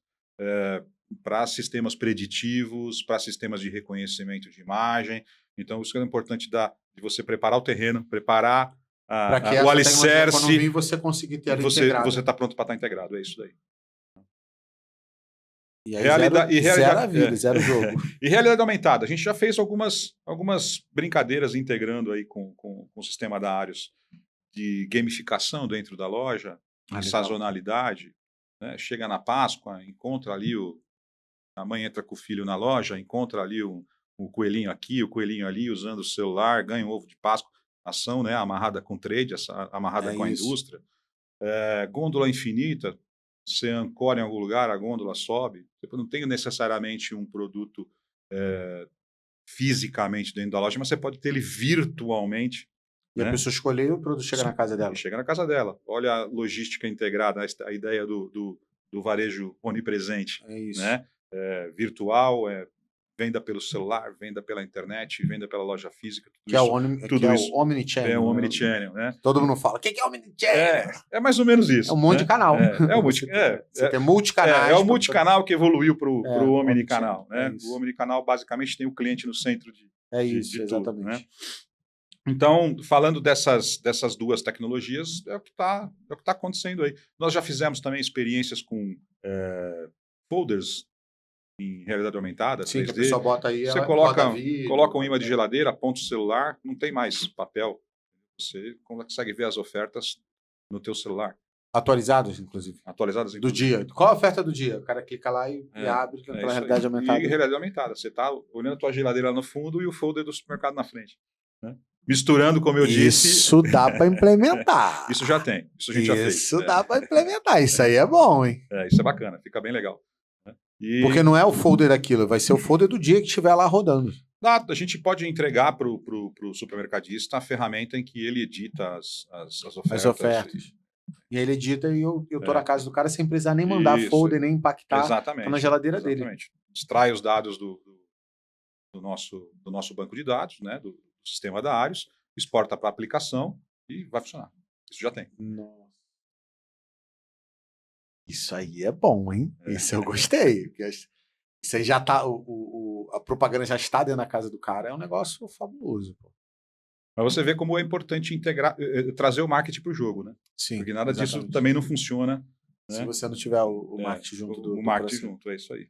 para sistemas preditivos, para sistemas de reconhecimento de imagem. Então, isso é importante de você preparar o terreno, preparar o alicerce. Quando vir, você conseguir ter ela integrada. Você está pronto para estar integrado, é isso daí. E aí zero jogo. E realidade aumentada. A gente já fez algumas brincadeiras integrando aí com o sistema da Arius de gamificação dentro da loja, sazonalidade. Né? Chega na Páscoa, encontra ali a mãe entra com o filho na loja, encontra ali o coelhinho aqui, o coelhinho ali, usando o celular, ganha um ovo de Páscoa, ação, né, amarrada com trade, amarrada com a indústria. Gôndola infinita, você ancora em algum lugar, a gôndola sobe. Você não tem necessariamente um produto fisicamente dentro da loja, mas você pode ter ele virtualmente. E a pessoa escolher e o produto chega na casa dela. Chega na casa dela. Olha a logística integrada, a ideia do varejo onipresente. É isso. Né? virtual, venda pelo celular, venda pela internet, venda pela loja física, que tudo é isso o Omnichannel. é o Omnichannel, né? Todo mundo fala, o que é Omnichannel? É mais ou menos isso. É um monte de canal. Você tem multicanais. É o multicanal que evoluiu para o omnicanal. Né? É o omnicanal basicamente tem o cliente no centro de tudo. Exatamente. Né? Então, falando dessas duas tecnologias, é o que tá acontecendo aí. Nós já fizemos também experiências com folders em realidade aumentada, Sim, 3D. que a pessoa bota aí, você ela coloca vídeo, um imã de geladeira, aponta o celular, não tem mais papel. Você consegue ver as ofertas no teu celular. Atualizadas, inclusive. Atualizadas, do dia. Qual a oferta do dia? O cara clica lá e abre pela realidade aumentada. E realidade aumentada. Você está olhando a tua geladeira lá no fundo e o folder do supermercado na frente. Né? Misturando, como eu disse... Isso dá para implementar. Isso já tem. Isso a gente já fez. Isso dá para implementar. Isso aí é bom, hein? Isso é bacana. Fica bem legal. Né? Porque não é o folder daquilo, vai ser o folder do dia que estiver lá rodando. A gente pode entregar para o supermercadista a ferramenta em que ele edita as ofertas. E aí ele edita e eu tô na casa do cara sem precisar nem mandar folder, nem impactar. Tá na geladeira dele. Extrai os dados do nosso banco de dados, né, do sistema da Arius, exporta para a aplicação e vai funcionar. Isso já tem. Nossa. Isso aí é bom, hein? Isso eu gostei. Isso aí já tá... a propaganda já está dentro da casa do cara. É um negócio fabuloso, pô. Mas você vê como é importante trazer o marketing para o jogo, né? Sim, porque nada disso também não funciona. Né? Se você não tiver o marketing junto do marketing junto, é isso aí.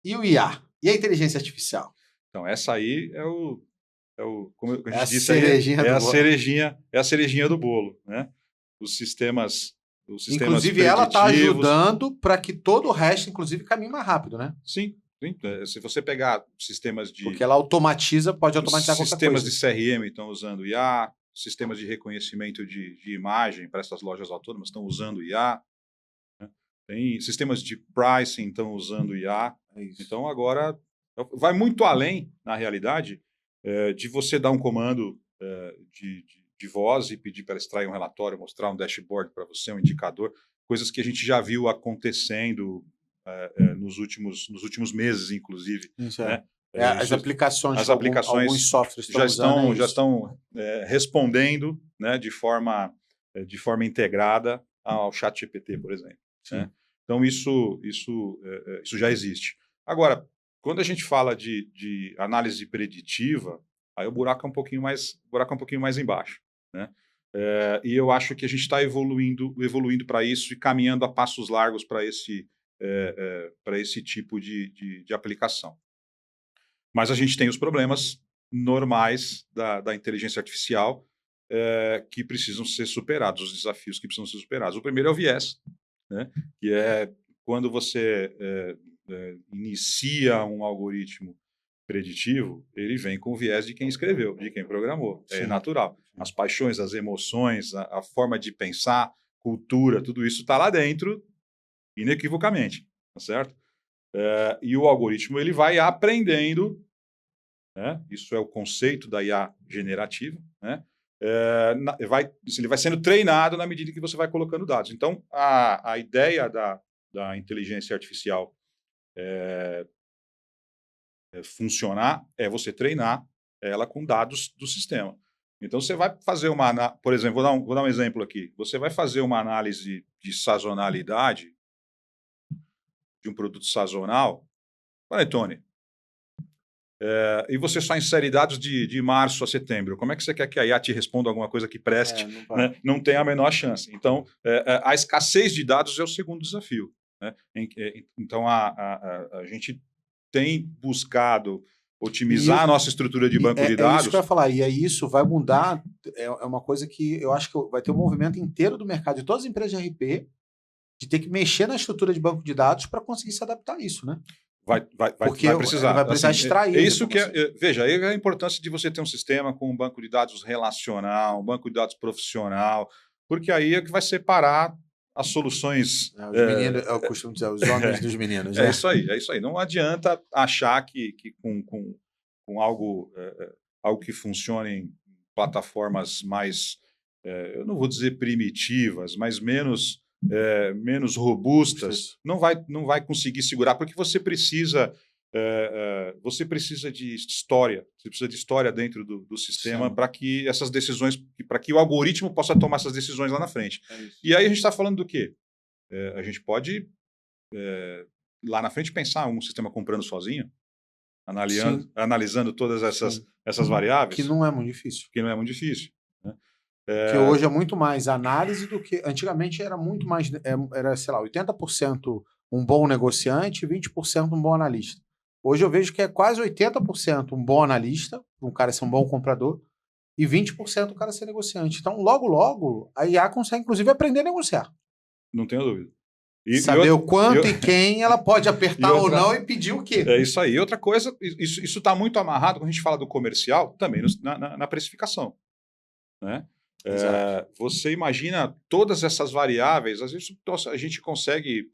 E o IA? E a inteligência artificial? Então, essa aí como a gente disse, é a cerejinha do bolo, né? Os sistemas inclusive, ela está ajudando para que todo o resto, inclusive, caminhe mais rápido, né? Sim. Se você pegar sistemas de... Porque ela pode automatizar qualquer coisa. Sistemas de CRM estão usando IA, sistemas de reconhecimento de imagem para essas lojas autônomas estão usando IA, né? Tem sistemas de pricing estão usando IA. Então, agora, vai muito além, na realidade, de você dar um comando de voz e pedir para extrair um relatório, mostrar um dashboard para você, um indicador, coisas que a gente já viu acontecendo nos últimos meses, inclusive. Né? As aplicações alguns softwares já estão respondendo, né, de forma integrada ao ChatGPT, por exemplo. Né? Então, isso já existe. Agora, quando a gente fala de análise preditiva, aí o buraco é um pouquinho mais embaixo. Né? E eu acho que a gente está evoluindo para isso e caminhando a passos largos para esse tipo de aplicação. Mas a gente tem os problemas normais da inteligência artificial que precisam ser superados, os desafios que precisam ser superados. O primeiro é o viés, né? Que é quando você inicia um algoritmo preditivo, ele vem com o viés de quem escreveu, de quem programou. É natural. As paixões, as emoções, a forma de pensar, cultura, tudo isso está lá dentro, inequivocamente, tá certo? E o algoritmo ele vai aprendendo, né? Isso é o conceito da IA generativa, né? Ele vai sendo treinado na medida que você vai colocando dados. Então, a ideia da inteligência artificial funcionar é você treinar ela com dados do sistema. Então, você vai fazer por exemplo, vou dar um exemplo aqui. Você vai fazer uma análise de sazonalidade de um produto sazonal, Panetone, e você só insere dados de março a setembro. Como é que você quer que a IA te responda alguma coisa que preste? Né? Não tem a menor chance. Então, a escassez de dados é o segundo desafio. Né? Então, a gente tem buscado otimizar a nossa estrutura de banco de dados. É isso que eu ia falar. E aí isso vai mudar. É uma coisa que eu acho que vai ter um movimento inteiro do mercado, de todas as empresas de RP, de ter que mexer na estrutura de banco de dados para conseguir se adaptar a isso, né? Vai precisar. Vai precisar extrair. Isso que veja, aí é a importância de você ter um sistema com um banco de dados relacional, um banco de dados profissional, porque aí é que vai separar as soluções. Os meninos, eu costumo dizer, os homens dos meninos. É isso aí. Não adianta achar que com algo que funcione em plataformas mais, eu não vou dizer primitivas, mas menos menos robustas, não vai conseguir segurar, porque você precisa de história, você precisa de história dentro do sistema para que essas decisões, para que o algoritmo possa tomar essas decisões lá na frente. E aí a gente está falando do quê? A gente pode, lá na frente, pensar um sistema comprando sozinho, analisando todas essas variáveis. Que não é muito difícil. Que não é muito difícil. Né? Que hoje é muito mais análise do que... Antigamente era muito mais... Era, sei lá, 80% um bom negociante e 20% um bom analista. Hoje eu vejo que é quase 80% um bom analista, um cara ser um bom comprador, e 20% o cara ser negociante. Então, logo, a IA consegue, inclusive, aprender a negociar. Não tenho dúvida. Saber o quanto e quem ela pode apertar ou não e pedir o quê. É isso aí. Outra coisa, isso está muito amarrado, quando a gente fala do comercial, também na precificação. Né? Você imagina todas essas variáveis, às vezes a gente consegue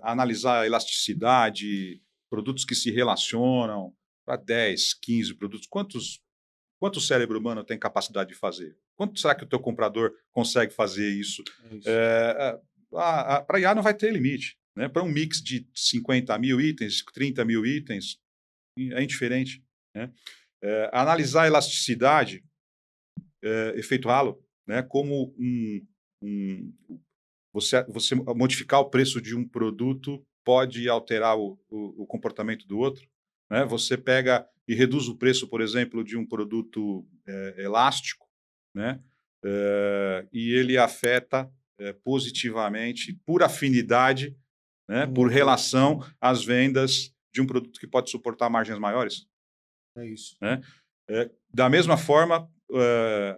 analisar a elasticidade, produtos que se relacionam para 10, 15 produtos. Quanto o cérebro humano tem capacidade de fazer? Quanto será que o teu comprador consegue fazer isso? Para IA não vai ter limite. Né? Para um mix de 50 mil itens, 30 mil itens, é indiferente. Né? Analisar a elasticidade, efeito halo, né? Como você modificar o preço de um produto pode alterar o comportamento do outro. Né? Você pega e reduz o preço, por exemplo, de um produto elástico, né? E ele afeta positivamente, por afinidade, né? Por relação às vendas de um produto que pode suportar margens maiores. É isso. Né? Da mesma forma,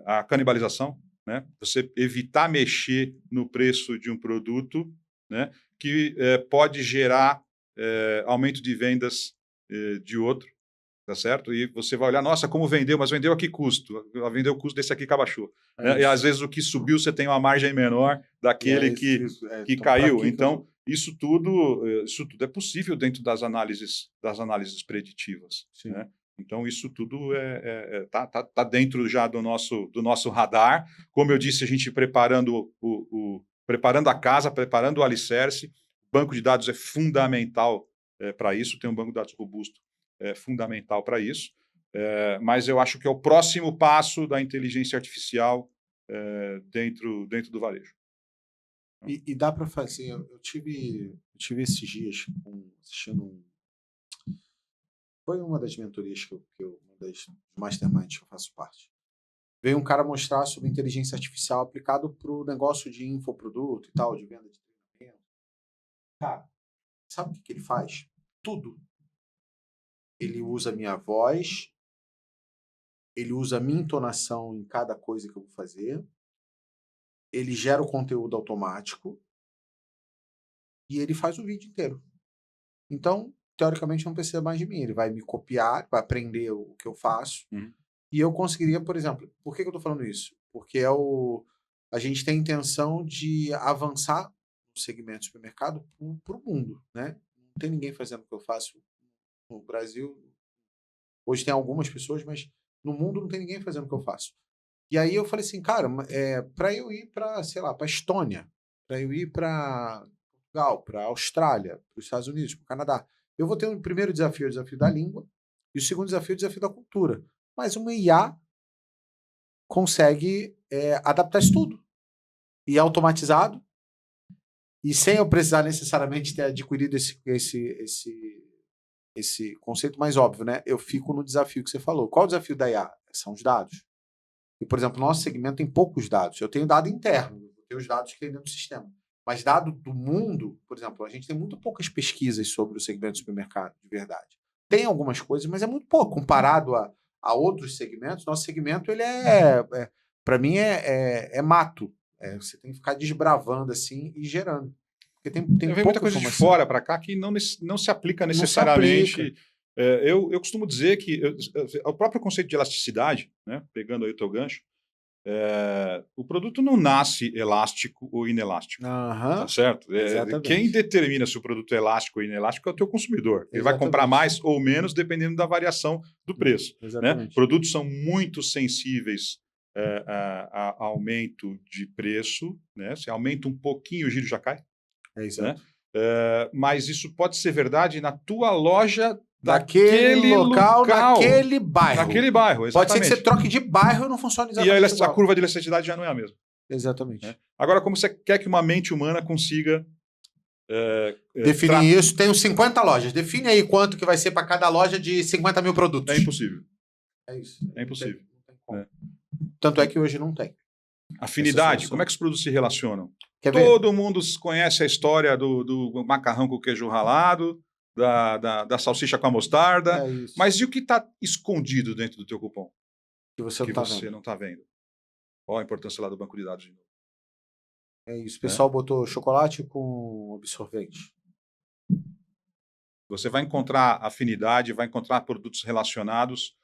a canibalização, né? Você evitar mexer no preço de um produto, né? Que pode gerar aumento de vendas de outro, tá certo? E você vai olhar, nossa, como vendeu, mas vendeu a que custo? Vendeu o custo desse aqui que abaixou. Né? E às vezes o que subiu você tem uma margem menor daquele que caiu. Então, isso tudo é possível dentro das análises preditivas. Né? Então, isso tudo tá dentro já do nosso radar. Como eu disse, a gente preparando a casa, preparando o alicerce. Banco de dados é fundamental para isso, ter um banco de dados robusto é fundamental para isso. Mas eu acho que é o próximo passo da inteligência artificial dentro do varejo. E dá para fazer... Eu tive esses dias assistindo foi uma das mentorias uma das masterminds que eu faço parte. Veio um cara mostrar sobre inteligência artificial aplicado para o negócio de infoproduto e tal, de venda de treinamento. Cara, sabe o que ele faz? Tudo. Ele usa a minha voz, ele usa a minha entonação em cada coisa que eu vou fazer, ele gera o conteúdo automático e ele faz o vídeo inteiro. Então, teoricamente, não precisa mais de mim. Ele vai me copiar, vai aprender o que eu faço. E eu conseguiria, por exemplo... Por que eu estou falando isso? Porque a gente tem a intenção de avançar no segmento de supermercado para o mundo. Né? Não tem ninguém fazendo o que eu faço no Brasil. Hoje tem algumas pessoas, mas no mundo não tem ninguém fazendo o que eu faço. E aí eu falei assim, cara, para eu ir para, sei lá, para Estônia, para eu ir para Portugal, para Austrália, para os Estados Unidos, para o Canadá, eu vou ter o primeiro desafio, o desafio da língua, e o segundo desafio, o desafio da cultura. Mas uma IA consegue adaptar isso tudo. E automatizado, e sem eu precisar necessariamente ter adquirido esse conceito mais óbvio, né? Eu fico no desafio que você falou. Qual o desafio da IA? São os dados. E, por exemplo, nosso segmento tem poucos dados. Eu tenho dado interno, eu tenho os dados que tem dentro do sistema. Mas dado do mundo, por exemplo, a gente tem muito poucas pesquisas sobre o segmento de supermercado, de verdade. Tem algumas coisas, mas é muito pouco. Comparado a outros segmentos, nosso segmento, ele para mim, é mato. Você tem que ficar desbravando assim e gerando. Porque tem muita coisa de fora para cá que não se aplica necessariamente. Eu costumo dizer que o próprio conceito de elasticidade, né, pegando aí o teu gancho, o produto não nasce elástico ou inelástico. Tá certo? Quem determina se o produto é elástico ou inelástico é o teu consumidor. Ele vai comprar mais ou menos dependendo da variação do preço. Né? Produtos são muito sensíveis aumento de preço, né? Se aumenta um pouquinho, o giro já cai. É isso. Né? Mas isso pode ser verdade na tua loja daquele local, naquele bairro. Naquele bairro, exatamente. Pode ser que você troque de bairro e não funcione exatamente igual. A curva de elasticidade já não é a mesma. Exatamente. Né? Agora, como você quer que uma mente humana consiga... definir isso, tem uns 50 lojas. Define aí quanto que vai ser para cada loja de 50 mil produtos. É impossível. É isso. É impossível. Não tem. Tanto é que hoje não tem. Afinidade, como é que os produtos se relacionam? Quer Todo mundo conhece a história do macarrão com queijo ralado, da salsicha com a mostarda, mas e o que está escondido dentro do teu cupom? Que você não está vendo. Olha a importância lá do banco de dados de novo. É isso. O pessoal botou chocolate com absorvente. Você vai encontrar afinidade, vai encontrar produtos relacionados,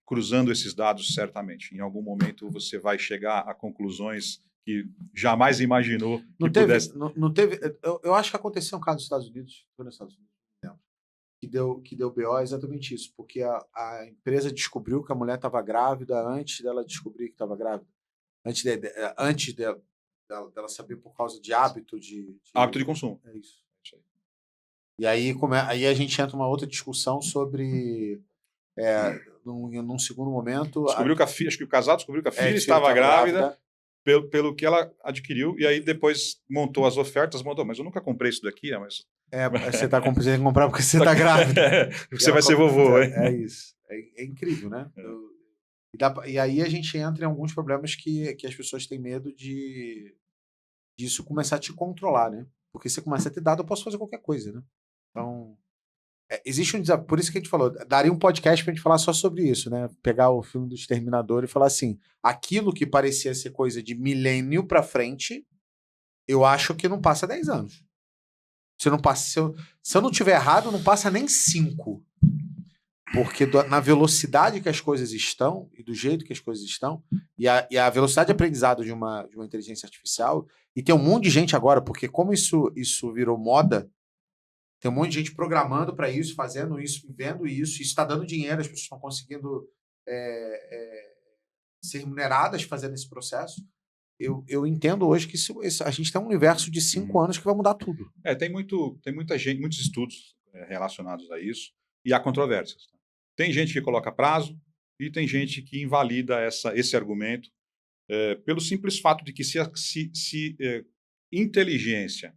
cruzando esses dados certamente. Em algum momento você vai chegar a conclusões que jamais imaginou que pudesse... Não teve... Eu acho que aconteceu um caso nos Estados Unidos, foi nos Estados Unidos, que deu BO exatamente isso, porque a empresa descobriu que a mulher estava grávida antes dela descobrir que estava grávida. Antes dela saber por causa de hábito hábito de consumo. É isso. E aí, aí a gente entra numa outra discussão sobre... num segundo momento... Descobriu acho que o casal descobriu que a filha estava grávida. Pelo que ela adquiriu, e aí depois montou as ofertas, mas eu nunca comprei isso daqui, mas... você tá comprando comprar porque você tá grávida. Você vai ser vovô, hein? É isso. É incrível, né? E aí a gente entra em alguns problemas que as pessoas têm medo disso começar a te controlar, né? Porque você começa a ter dado, eu posso fazer qualquer coisa, né? Então, existe um desafio, por isso que a gente falou, daria um podcast pra gente falar só sobre isso, né? Pegar o filme do Exterminador e falar assim, aquilo que parecia ser coisa de milênio pra frente, eu acho que não passa 10 anos. Se eu não tiver errado, não passa nem 5. Porque na velocidade que as coisas estão, e do jeito que as coisas estão, e a velocidade de aprendizado de uma inteligência artificial, e tem um monte de gente agora, porque como isso virou moda, tem um monte de gente programando para isso, fazendo isso, vendo isso está dando dinheiro, as pessoas estão conseguindo ser remuneradas fazendo esse processo. Eu entendo hoje que a gente tem um universo de 5 anos que vai mudar tudo. Tem muita gente, muitos estudos relacionados a isso, e há controvérsias. Tem gente que coloca prazo e tem gente que invalida esse argumento pelo simples fato de que se inteligência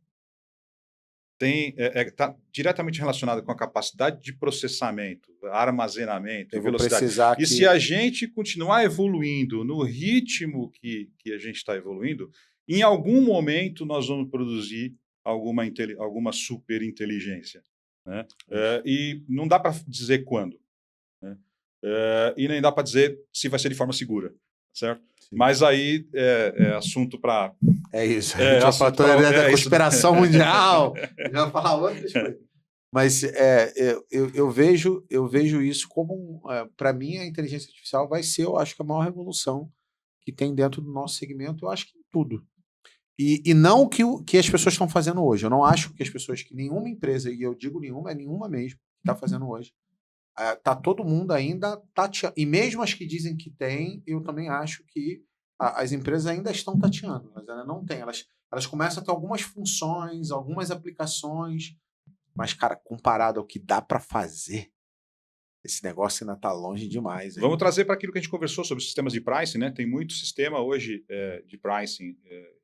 está diretamente relacionada com a capacidade de processamento, armazenamento e velocidade. Se a gente continuar evoluindo no ritmo que a gente está evoluindo, em algum momento nós vamos produzir alguma superinteligência. Né? E não dá para dizer quando. Né? E nem dá para dizer se vai ser de forma segura. Certo? Sim. Mas aí é assunto para... É isso. A gente já falou da conspiração mundial, já vai falar outras coisas. Mas eu vejo isso como... para mim, a inteligência artificial vai ser, eu acho que a maior revolução que tem dentro do nosso segmento, eu acho que em tudo. E não o que as pessoas estão fazendo hoje. Eu não acho que as pessoas, que nenhuma empresa, e eu digo nenhuma, é nenhuma mesmo, que está fazendo hoje, tá todo mundo ainda tateando. E mesmo as que dizem que tem, eu também acho que as empresas ainda estão tateando, mas ainda não tem. Elas começam a ter algumas funções, algumas aplicações, mas, cara, comparado ao que dá para fazer, esse negócio ainda está longe demais. Hein? Vamos trazer para aquilo que a gente conversou sobre sistemas de pricing, né? Tem muito sistema hoje de pricing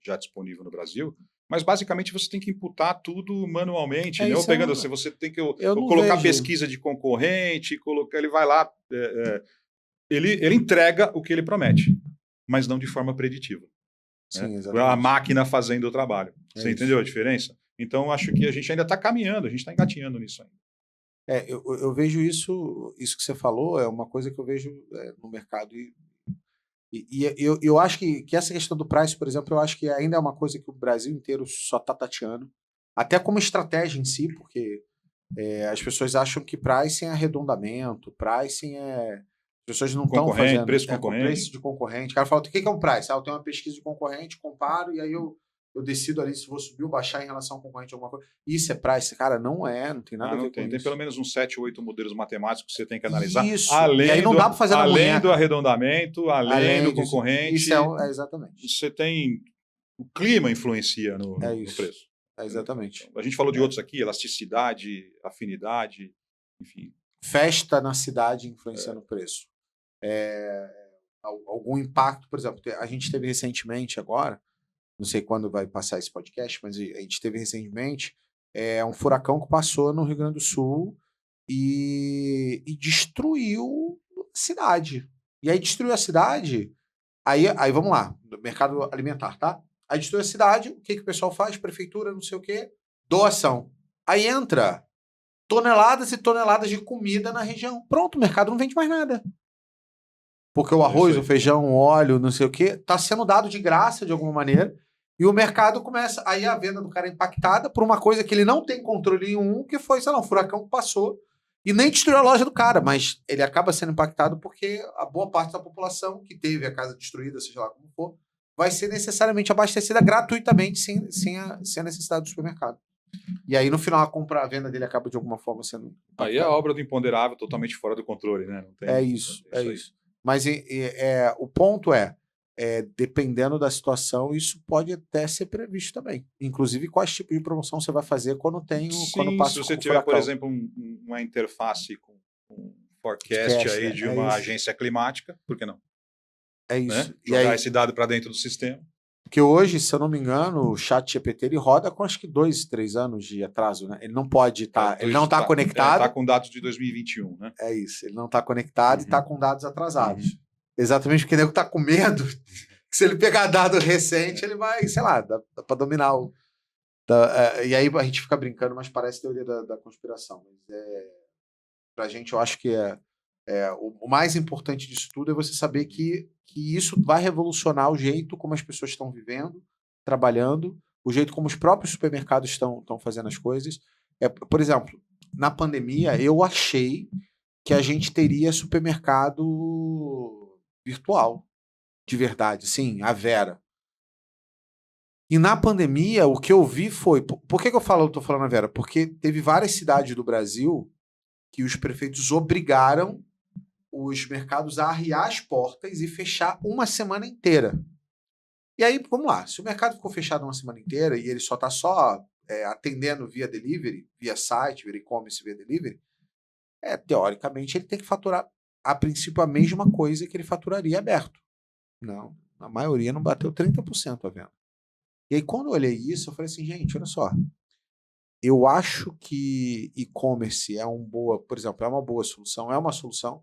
já disponível no Brasil, mas basicamente você tem que imputar tudo manualmente, né? Ou pegando assim, você tem que colocar pesquisa de concorrente, ele vai lá, ele entrega o que ele promete, mas não de forma preditiva. Sim, né? A máquina fazendo o trabalho. Você entendeu a diferença? Então, acho que a gente ainda está caminhando, a gente está engatinhando nisso ainda. Eu vejo isso que você falou, é uma coisa que eu vejo no mercado. E eu acho que essa questão do price, por exemplo, eu acho que ainda é uma coisa que o Brasil inteiro só está tateando, até como estratégia em si, porque as pessoas acham que pricing é arredondamento, pricing as pessoas não estão fazendo preço de concorrente. O cara fala, o que é um price? Eu tenho uma pesquisa de concorrente, comparo, e aí eu eu decido ali se vou subir ou baixar em relação ao concorrente alguma coisa. Isso é price? Cara, não tem nada a ver com tem. isso. Tem pelo menos uns 7 ou 8 modelos matemáticos que você tem que analisar. Isso, e aí não dá para fazer na além munheca. do arredondamento, além do disso. concorrente. Isso exatamente. Você tem... O clima influencia no preço. Exatamente. A gente falou de outros aqui, elasticidade, afinidade, enfim. Festa na cidade influencia no preço. Algum impacto, por exemplo, a gente teve recentemente agora, não sei quando vai passar esse podcast, mas a gente teve recentemente um furacão que passou no Rio Grande do Sul e destruiu a cidade. E aí destruiu a cidade, aí vamos lá, mercado alimentar, tá? Aí destruiu a cidade, o que o pessoal faz? Prefeitura, não sei o quê, doação. Aí entra toneladas e toneladas de comida na região. Pronto, o mercado não vende mais nada. Porque o arroz, o feijão, o óleo, não sei o quê, está sendo dado de graça de alguma maneira. E o mercado começa. Aí a venda do cara é impactada por uma coisa que ele não tem controle nenhum, que foi, sei lá, um furacão que passou e nem destruiu a loja do cara, mas ele acaba sendo impactado porque a boa parte da população que teve a casa destruída, seja lá como for, vai ser necessariamente abastecida gratuitamente sem a necessidade do supermercado. E aí, no final, a venda dele acaba de alguma forma sendo impactada. Aí é a obra do imponderável totalmente fora do controle, né? Não tem, isso. Mas o ponto dependendo da situação, isso pode até ser previsto também. Inclusive, quais tipos de promoção você vai fazer quando passa se você tiver, por exemplo, uma interface com forecast aí de uma agência climática, por que não? É isso. Né? Jogar esse dado para dentro do sistema. Porque hoje, se eu não me engano, o ChatGPT ele roda com acho que 2, 3 anos de atraso, né? Ele não pode estar, ele não está conectado. Está com dados de 2021, né? É isso, ele não está conectado e está com dados atrasados. Exatamente porque o nego está com medo que se ele pegar dado recente, ele vai, sei lá, dá para dominar o... e aí a gente fica brincando, mas parece teoria da conspiração. Mas pra gente, eu acho que o mais importante disso tudo é você saber que isso vai revolucionar o jeito como as pessoas estão vivendo, trabalhando, o jeito como os próprios supermercados estão fazendo as coisas. Por exemplo, na pandemia, eu achei que a gente teria supermercado virtual, de verdade, sim, a Vera. E na pandemia, o que eu vi foi... Por que eu estou falando a Vera? Porque teve várias cidades do Brasil que os prefeitos obrigaram os mercados a arriar as portas e fechar uma semana inteira. E aí, vamos lá, se o mercado ficou fechado uma semana inteira e ele só está atendendo via delivery, via site, via e-commerce, via delivery, teoricamente ele tem que faturar, a princípio, a mesma coisa que ele faturaria aberto. Não, a maioria não bateu 30% a venda. E aí, quando eu olhei isso, eu falei assim, gente, olha só, eu acho que e-commerce por exemplo, é uma boa solução, é uma solução,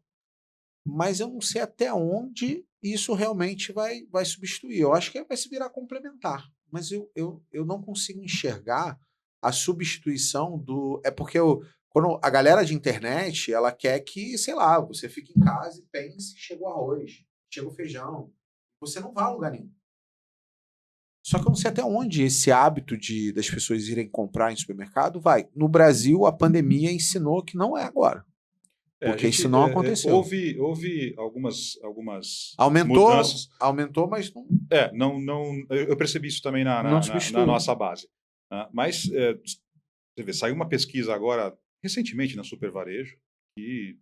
mas eu não sei até onde isso realmente vai substituir. Eu acho que vai se virar complementar, mas eu não consigo enxergar a substituição do... É porque quando a galera de internet, ela quer que, sei lá, você fique em casa e pense, chega o arroz, chega o feijão, você não vai a lugar nenhum. Só que eu não sei até onde esse hábito das pessoas irem comprar em supermercado vai. No Brasil, a pandemia ensinou que não é agora. Porque isso não aconteceu. Houve algumas mudanças. Aumentou, mas não... eu percebi isso também na nossa base. Mas você vê, saiu uma pesquisa agora, recentemente, na Super Varejo, que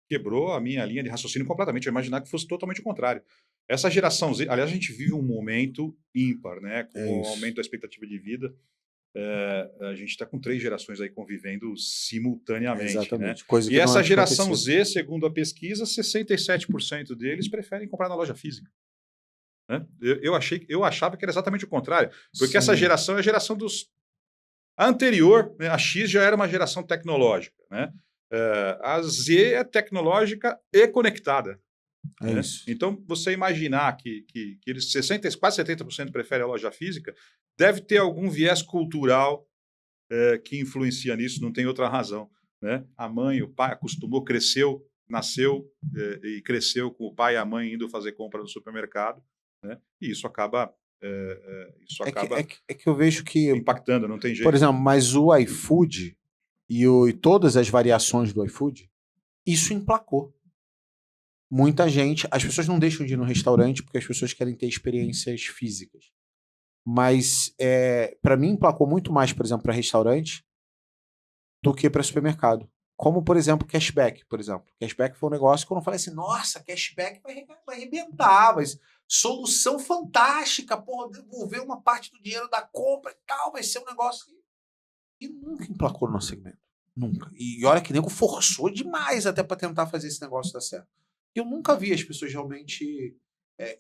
quebrou a minha linha de raciocínio completamente. Eu imaginava que fosse totalmente o contrário. Essa geração Z, aliás, a gente vive um momento ímpar, né? Com o aumento da expectativa de vida. A gente está com 3 gerações aí convivendo simultaneamente. Exatamente. Né? Coisa que essa geração Z, segundo a pesquisa, 67% deles preferem comprar na loja física. Né? Eu achava que era exatamente o contrário, porque essa geração é a geração dos... A anterior, né? A X já era uma geração tecnológica. Né? A Z é tecnológica e conectada. Né? Isso. Então, você imaginar que eles quase 70% preferem a loja física, deve ter algum viés cultural que influencia nisso, não tem outra razão. Né? A mãe, o pai acostumou, nasceu e cresceu com o pai e a mãe indo fazer compra no supermercado, né? E isso acaba, que eu vejo que impactando, não tem jeito. Por exemplo, mas o iFood e todas as variações do iFood, isso emplacou. Muita gente, as pessoas não deixam de ir no restaurante porque as pessoas querem ter experiências físicas. Mas para mim emplacou muito mais, por exemplo, para restaurante do que para supermercado. Como, por exemplo, cashback, por exemplo. Cashback foi um negócio que eu não falei assim, nossa, cashback vai arrebentar, mas solução fantástica, porra, devolver uma parte do dinheiro da compra e tal, vai ser um negócio que nunca emplacou no nosso segmento. Nunca. E olha que nego forçou demais até para tentar fazer esse negócio dar certo. Eu nunca vi as pessoas realmente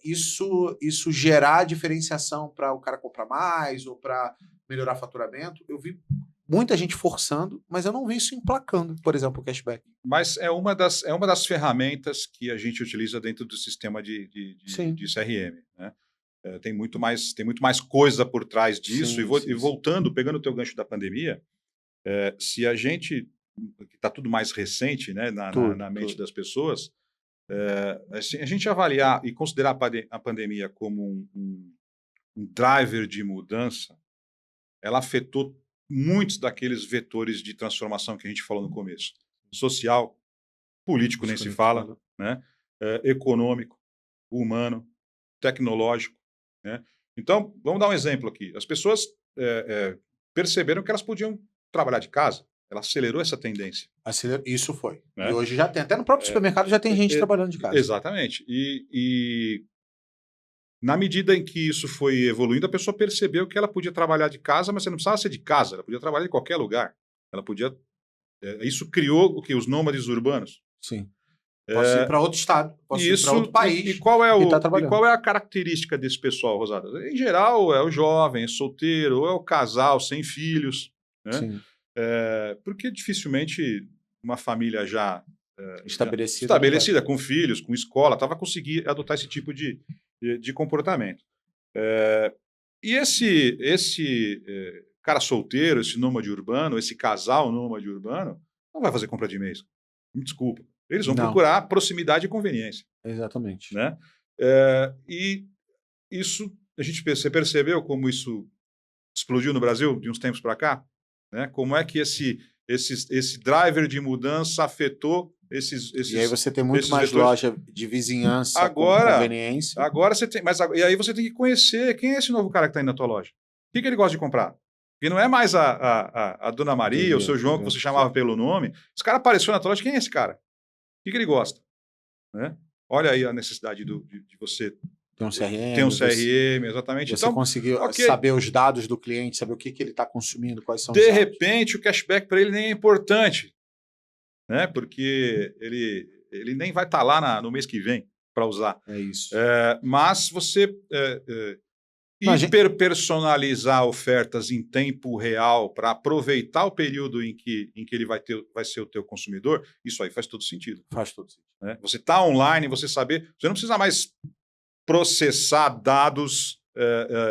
isso gerar diferenciação para o cara comprar mais ou para melhorar faturamento. Eu vi muita gente forçando, mas eu não vi isso emplacando, por exemplo, o cashback. Mas é uma das ferramentas que a gente utiliza dentro do sistema de CRM. Né? Tem muito mais coisa por trás disso. E voltando, pegando o teu gancho da pandemia, se a gente, que está tudo mais recente, né, na mente das pessoas, a gente avaliar e considerar a pandemia como um driver de mudança, ela afetou muitos daqueles vetores de transformação que a gente falou no começo. Social, político nem se fala, né? Econômico, humano, tecnológico. Né? Então, vamos dar um exemplo aqui. As pessoas perceberam que elas podiam trabalhar de casa. Ela acelerou essa tendência. Isso foi. Né? E hoje já tem. Até no próprio supermercado já tem gente trabalhando de casa. Exatamente. E na medida em que isso foi evoluindo, a pessoa percebeu que ela podia trabalhar de casa, mas você não precisava ser de casa. Ela podia trabalhar em qualquer lugar. Ela podia... isso criou o que? Os nômades urbanos. Sim. Posso ir para outro estado, posso ir para outro país. E qual é a característica desse pessoal, Rosada? Em geral, é o jovem, é solteiro, ou é o casal sem filhos. Né? Sim. Porque dificilmente uma família já estabelecida com filhos, com escola, estava conseguindo adotar esse tipo de comportamento. E esse cara solteiro, esse nômade urbano, esse casal nômade urbano, não vai fazer compra de mês. Me desculpa. Eles vão procurar proximidade e conveniência. Exatamente. Né? E isso, você percebeu como isso explodiu no Brasil de uns tempos para cá? Né? Como é que esse driver de mudança afetou esses e aí você tem muito mais loja de vizinhança com conveniência. Agora você tem, e aí você tem que conhecer quem é esse novo cara que está aí na tua loja. O que ele gosta de comprar? E não é mais a Dona Maria, o seu João, que você chamava pelo nome. Esse cara apareceu na tua loja, quem é esse cara? O que ele gosta? Né? Olha aí a necessidade de você ter um CRM. Ter um CRM, exatamente. Você então, conseguiu saber os dados do cliente, saber o que ele está consumindo, quais são os dados. De repente, o cashback para ele nem é importante, né? Porque ele nem vai estar lá no mês que vem para usar. É isso. Mas você hiperpersonalizar ofertas em tempo real para aproveitar o período em que ele vai ser o teu consumidor, isso aí faz todo sentido. Faz todo sentido. Né? Você está online, você não precisa mais processar dados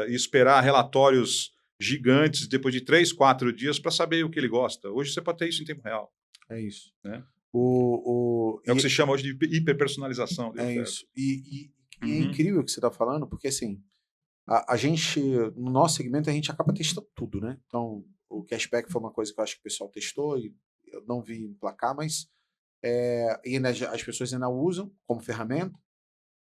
e esperar relatórios gigantes depois de 3, 4 dias para saber o que ele gosta. Hoje você pode ter isso em tempo real. É isso. Né? É o que se chama hoje de hiperpersonalização. Isso. E é incrível o que você está falando, porque assim, a gente, no nosso segmento, a gente acaba testando tudo, né? Então, o cashback foi uma coisa que eu acho que o pessoal testou e eu não vi emplacar, mas as pessoas ainda usam como ferramenta,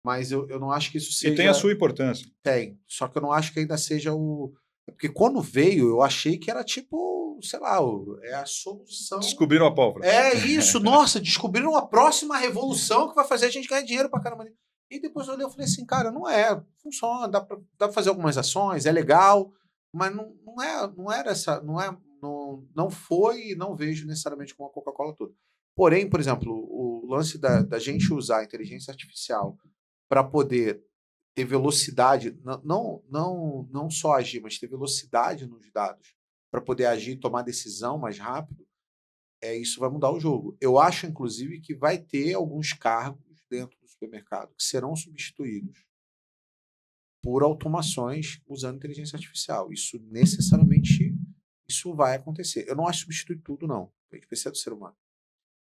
mas eu não acho que isso seja... E tem a sua importância. Tem, só que eu não acho que ainda seja porque quando veio, eu achei que era tipo, sei lá, é a solução... Descobriram a pólvora. É isso, nossa, descobriram a próxima revolução que vai fazer a gente ganhar dinheiro pra caramba. E depois eu olhei e falei assim, cara, não funciona, dá pra fazer algumas ações, é legal, mas não era essa, não foi e não vejo necessariamente como a Coca-Cola toda. Porém, por exemplo, o lance da gente usar a inteligência artificial para poder ter velocidade, não só agir, mas ter velocidade nos dados para poder agir e tomar decisão mais rápido, isso vai mudar o jogo. Eu acho, inclusive, que vai ter alguns cargos dentro do supermercado que serão substituídos por automações usando inteligência artificial. Isso necessariamente vai acontecer. Eu não acho que substitui tudo, não. A gente precisa do ser humano.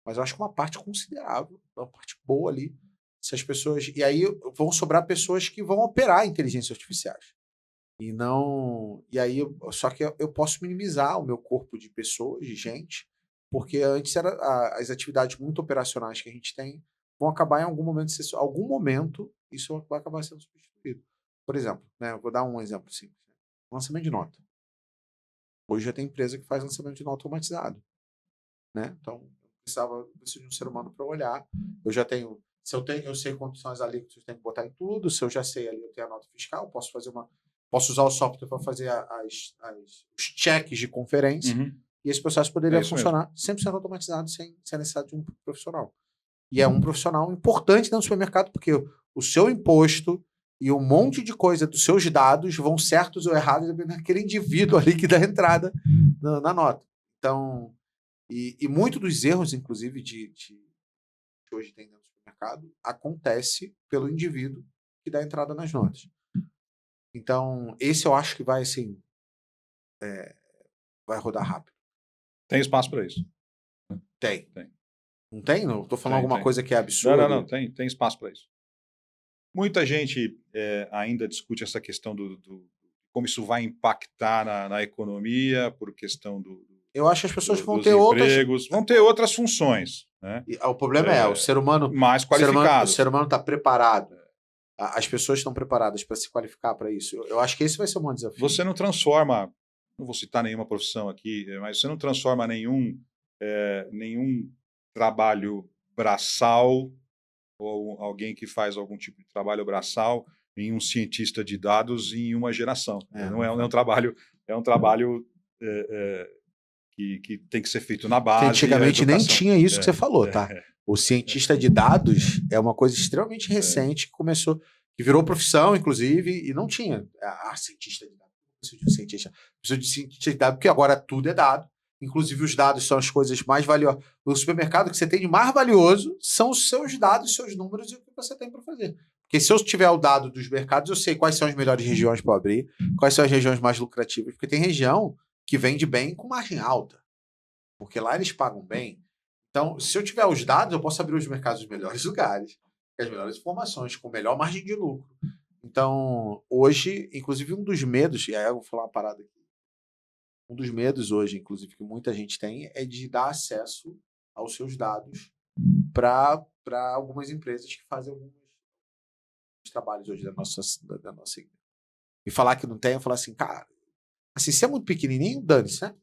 Mas eu acho que uma parte considerável, uma parte boa ali, se as pessoas... E aí vão sobrar pessoas que vão operar inteligências artificiais. E aí, só que eu posso minimizar o meu corpo de pessoas, de gente, porque antes as atividades muito operacionais que a gente tem vão acabar em algum momento isso vai acabar sendo substituído. Por exemplo, né, eu vou dar um exemplo simples. lançamento de nota. Hoje já tem empresa que faz lançamento de nota automatizado, né? Então, eu preciso de um ser humano para olhar. Eu já tenho, eu sei quantas são as alíquotas que eu tenho que botar em tudo. Se eu já sei ali, eu tenho a nota fiscal, posso usar o software para fazer os cheques de conferência. E esse processo poderia funcionar 100% automatizado, sem a necessidade de um profissional. E é um profissional importante dentro do supermercado, porque o seu imposto e um monte de coisa dos seus dados vão certos ou errados dependendo daquele indivíduo ali que dá entrada na nota. Então, e muito dos erros, inclusive, que hoje tem dentro do supermercado, acontece pelo indivíduo que dá entrada nas notas. Então, esse eu acho que vai, assim, vai rodar rápido. Tem espaço para isso? Tem. Não tem? Não estou falando alguma coisa que é absurda? Não. Tem espaço para isso. Muita gente ainda discute essa questão do como isso vai impactar na economia, por questão eu acho que as pessoas vão ter empregos, vão ter outras funções. Né? E, o problema o ser humano mais qualificado. O ser humano está preparado. As pessoas estão preparadas para se qualificar para isso. Eu acho que esse vai ser um bom desafio. Você não transforma, não vou citar nenhuma profissão aqui, mas você não transforma nenhum trabalho braçal ou alguém que faz algum tipo de trabalho braçal em um cientista de dados em uma geração. Não é um trabalho, que tem que ser feito na base. Que antigamente nem tinha isso que você falou, tá? O cientista de dados é uma coisa extremamente recente que começou, que virou profissão, inclusive, e não tinha. Cientista de dados. Preciso de cientista de dados, porque agora tudo é dado. Inclusive, os dados são as coisas mais valiosas. O supermercado que você tem de mais valioso são os seus dados, seus números e o que você tem para fazer. Porque se eu tiver o dado dos mercados, eu sei quais são as melhores regiões para abrir, quais são as regiões mais lucrativas. Porque tem região que vende bem com margem alta. Porque lá eles pagam bem. Então, se eu tiver os dados, eu posso abrir os mercados dos melhores lugares, com as melhores informações, com melhor margem de lucro. Então, hoje, inclusive, um dos medos, e aí eu vou falar uma parada aqui, um dos medos hoje, inclusive, que muita gente tem, é de dar acesso aos seus dados para algumas empresas que fazem alguns trabalhos hoje da nossa e falar que não tem, eu falar assim, cara, assim, se é muito pequenininho, dane-se, né?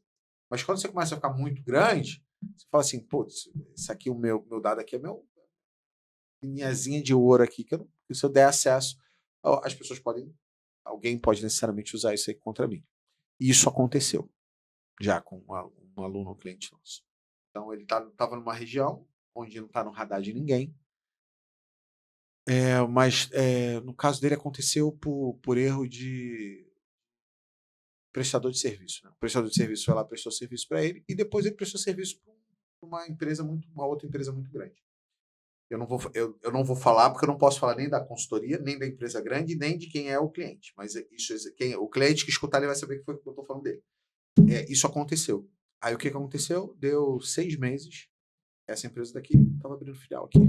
Mas quando você começa a ficar muito grande, você fala assim, putz, isso aqui, o meu dado aqui é meu linhazinha de ouro aqui, que se eu der acesso, as pessoas alguém pode necessariamente usar isso aí contra mim. E isso aconteceu já com um aluno, um cliente nosso. Então, ele estava numa região onde não está no radar de ninguém, mas no caso dele aconteceu por erro de prestador de serviço. Né? O prestador de serviço foi lá, prestou serviço para ele, e depois ele prestou serviço para uma outra empresa muito grande. Eu não vou falar, porque eu não posso falar nem da consultoria, nem da empresa grande, nem de quem é o cliente. Mas o cliente que escutar, ele vai saber que foi que eu estou falando dele. Isso aconteceu. Aí o que aconteceu? Deu 6 meses, essa empresa daqui estava abrindo filial aqui,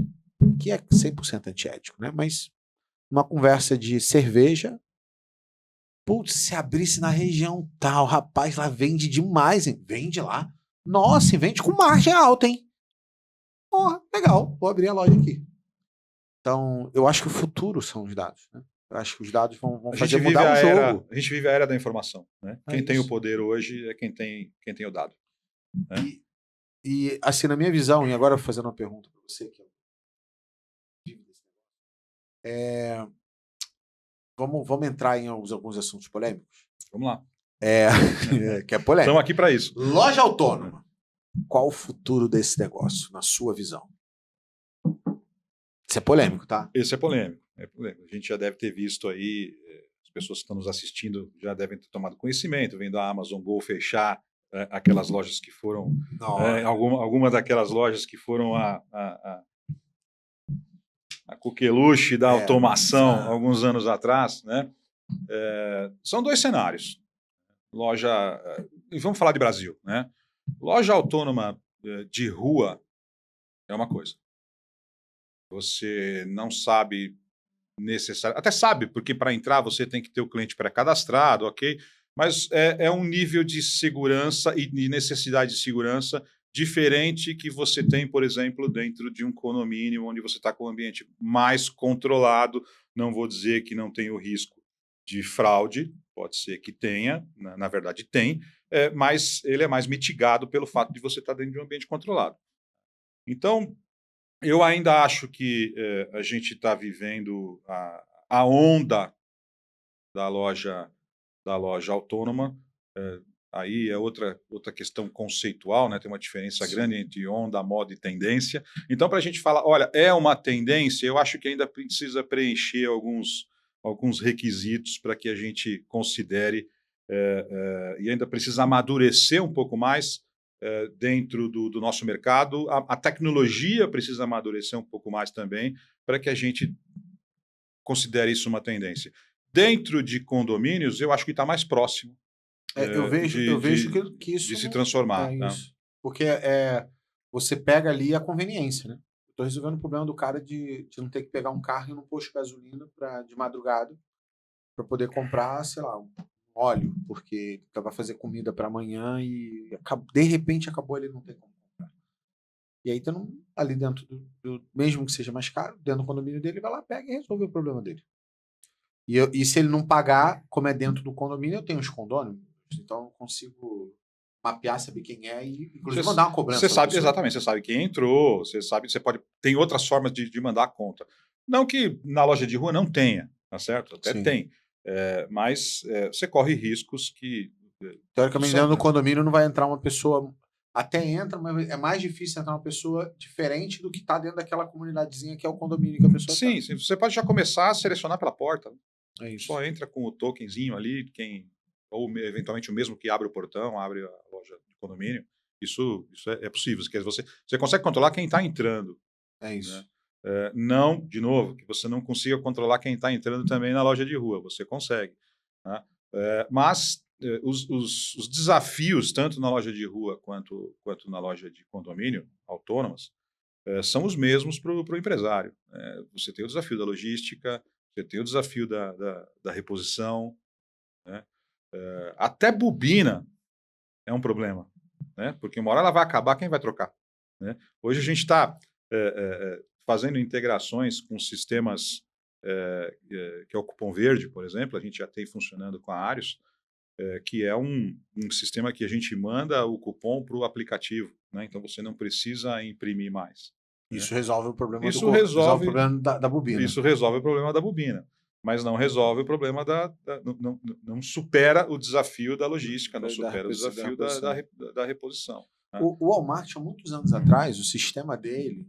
que é 100% antiético, né? Mas uma conversa de cerveja, putz, se abrisse na região tal, rapaz, lá vende demais, hein? Vende lá. Nossa, e vende com margem alta, hein? Legal, vou abrir a loja aqui. Então, eu acho que o futuro são os dados, né? Eu acho que os dados vão fazer mudar o jogo. A gente vive a era da informação, né? Quem tem o poder hoje é quem tem o dado. Né? E assim, na minha visão, e agora fazendo uma pergunta para você, vamos entrar em alguns assuntos polêmicos? Vamos lá. Que é polêmico. Estamos aqui para isso. Loja autônoma. Qual o futuro desse negócio, na sua visão? Isso é polêmico, tá? Esse é polêmico. A gente já deve ter visto aí, as pessoas que estão nos assistindo já devem ter tomado conhecimento, vendo a Amazon Go fechar aquelas lojas que foram... algumas daquelas lojas que foram a coqueluche da automação alguns anos atrás, né? São dois cenários. E vamos falar de Brasil, né? Loja autônoma de rua é uma coisa. Você não sabe necessário, até sabe, porque para entrar você tem que ter o cliente pré-cadastrado, ok? Mas é um nível de segurança e de necessidade de segurança diferente que você tem, por exemplo, dentro de um condomínio onde você está com o ambiente mais controlado. Não vou dizer que não tem o risco de fraude, pode ser que tenha, na verdade tem, mas ele é mais mitigado pelo fato de você estar dentro de um ambiente controlado. Então, eu ainda acho que a gente está vivendo a onda da loja autônoma. Aí é outra questão conceitual, né? Tem uma diferença grande entre onda, moda e tendência. Então, para a gente falar, olha, é uma tendência, eu acho que ainda precisa preencher alguns requisitos para que a gente considere e ainda precisa amadurecer um pouco mais dentro do nosso mercado. A tecnologia precisa amadurecer um pouco mais também para que a gente considere isso uma tendência. Dentro de condomínios, eu acho que está mais próximo eu vejo que isso de se transformar. é Né? isso. Porque você pega ali a conveniência, né? Estou resolvendo o problema do cara de não ter que pegar um carro e ir num posto de gasolina de madrugada para poder comprar, sei lá, um óleo, porque vai fazer comida para amanhã e de repente acabou, ele não tem como comprar. E aí, ali dentro mesmo que seja mais caro, dentro do condomínio dele, vai lá, pega e resolve o problema dele. E se ele não pagar, como é dentro do condomínio, eu tenho os condôminos, então eu consigo mapear, saber quem é e, inclusive, mandar uma cobrança. Você sabe, exatamente, você sabe quem entrou, tem outras formas de mandar a conta. Não que na loja de rua não tenha, tá certo? Até tem. Mas você corre riscos que... Teoricamente, dentro do condomínio não vai entrar uma pessoa... Até entra, mas é mais difícil entrar uma pessoa diferente do que está dentro daquela comunidadezinha que é o condomínio que a pessoa Sim, você pode já começar a selecionar pela porta. É isso. Só entra com o tokenzinho ali, ou eventualmente o mesmo que abre o portão, abre a loja de condomínio. Isso é possível. Você consegue controlar quem está entrando. É isso. Né? Não, de novo, que você não consiga controlar quem está entrando também na loja de rua. Você consegue. Né? Mas os desafios, tanto na loja de rua quanto na loja de condomínio, autônomas, são os mesmos para o empresário. Você tem o desafio da logística, você tem o desafio da reposição, né? Até bobina é um problema, né? Porque uma hora ela vai acabar, quem vai trocar? Né? Hoje a gente está fazendo integrações com sistemas que é o Cupom Verde, por exemplo, a gente já tem funcionando com a Arius, que é um sistema que a gente manda o cupom para o aplicativo, né? Então você não precisa imprimir mais. Isso resolve o problema resolve o problema da bobina. Isso resolve o problema da bobina, mas não resolve o problema não supera o desafio da logística, não supera o desafio da reposição. Né? O Walmart, há muitos anos atrás, o sistema dele,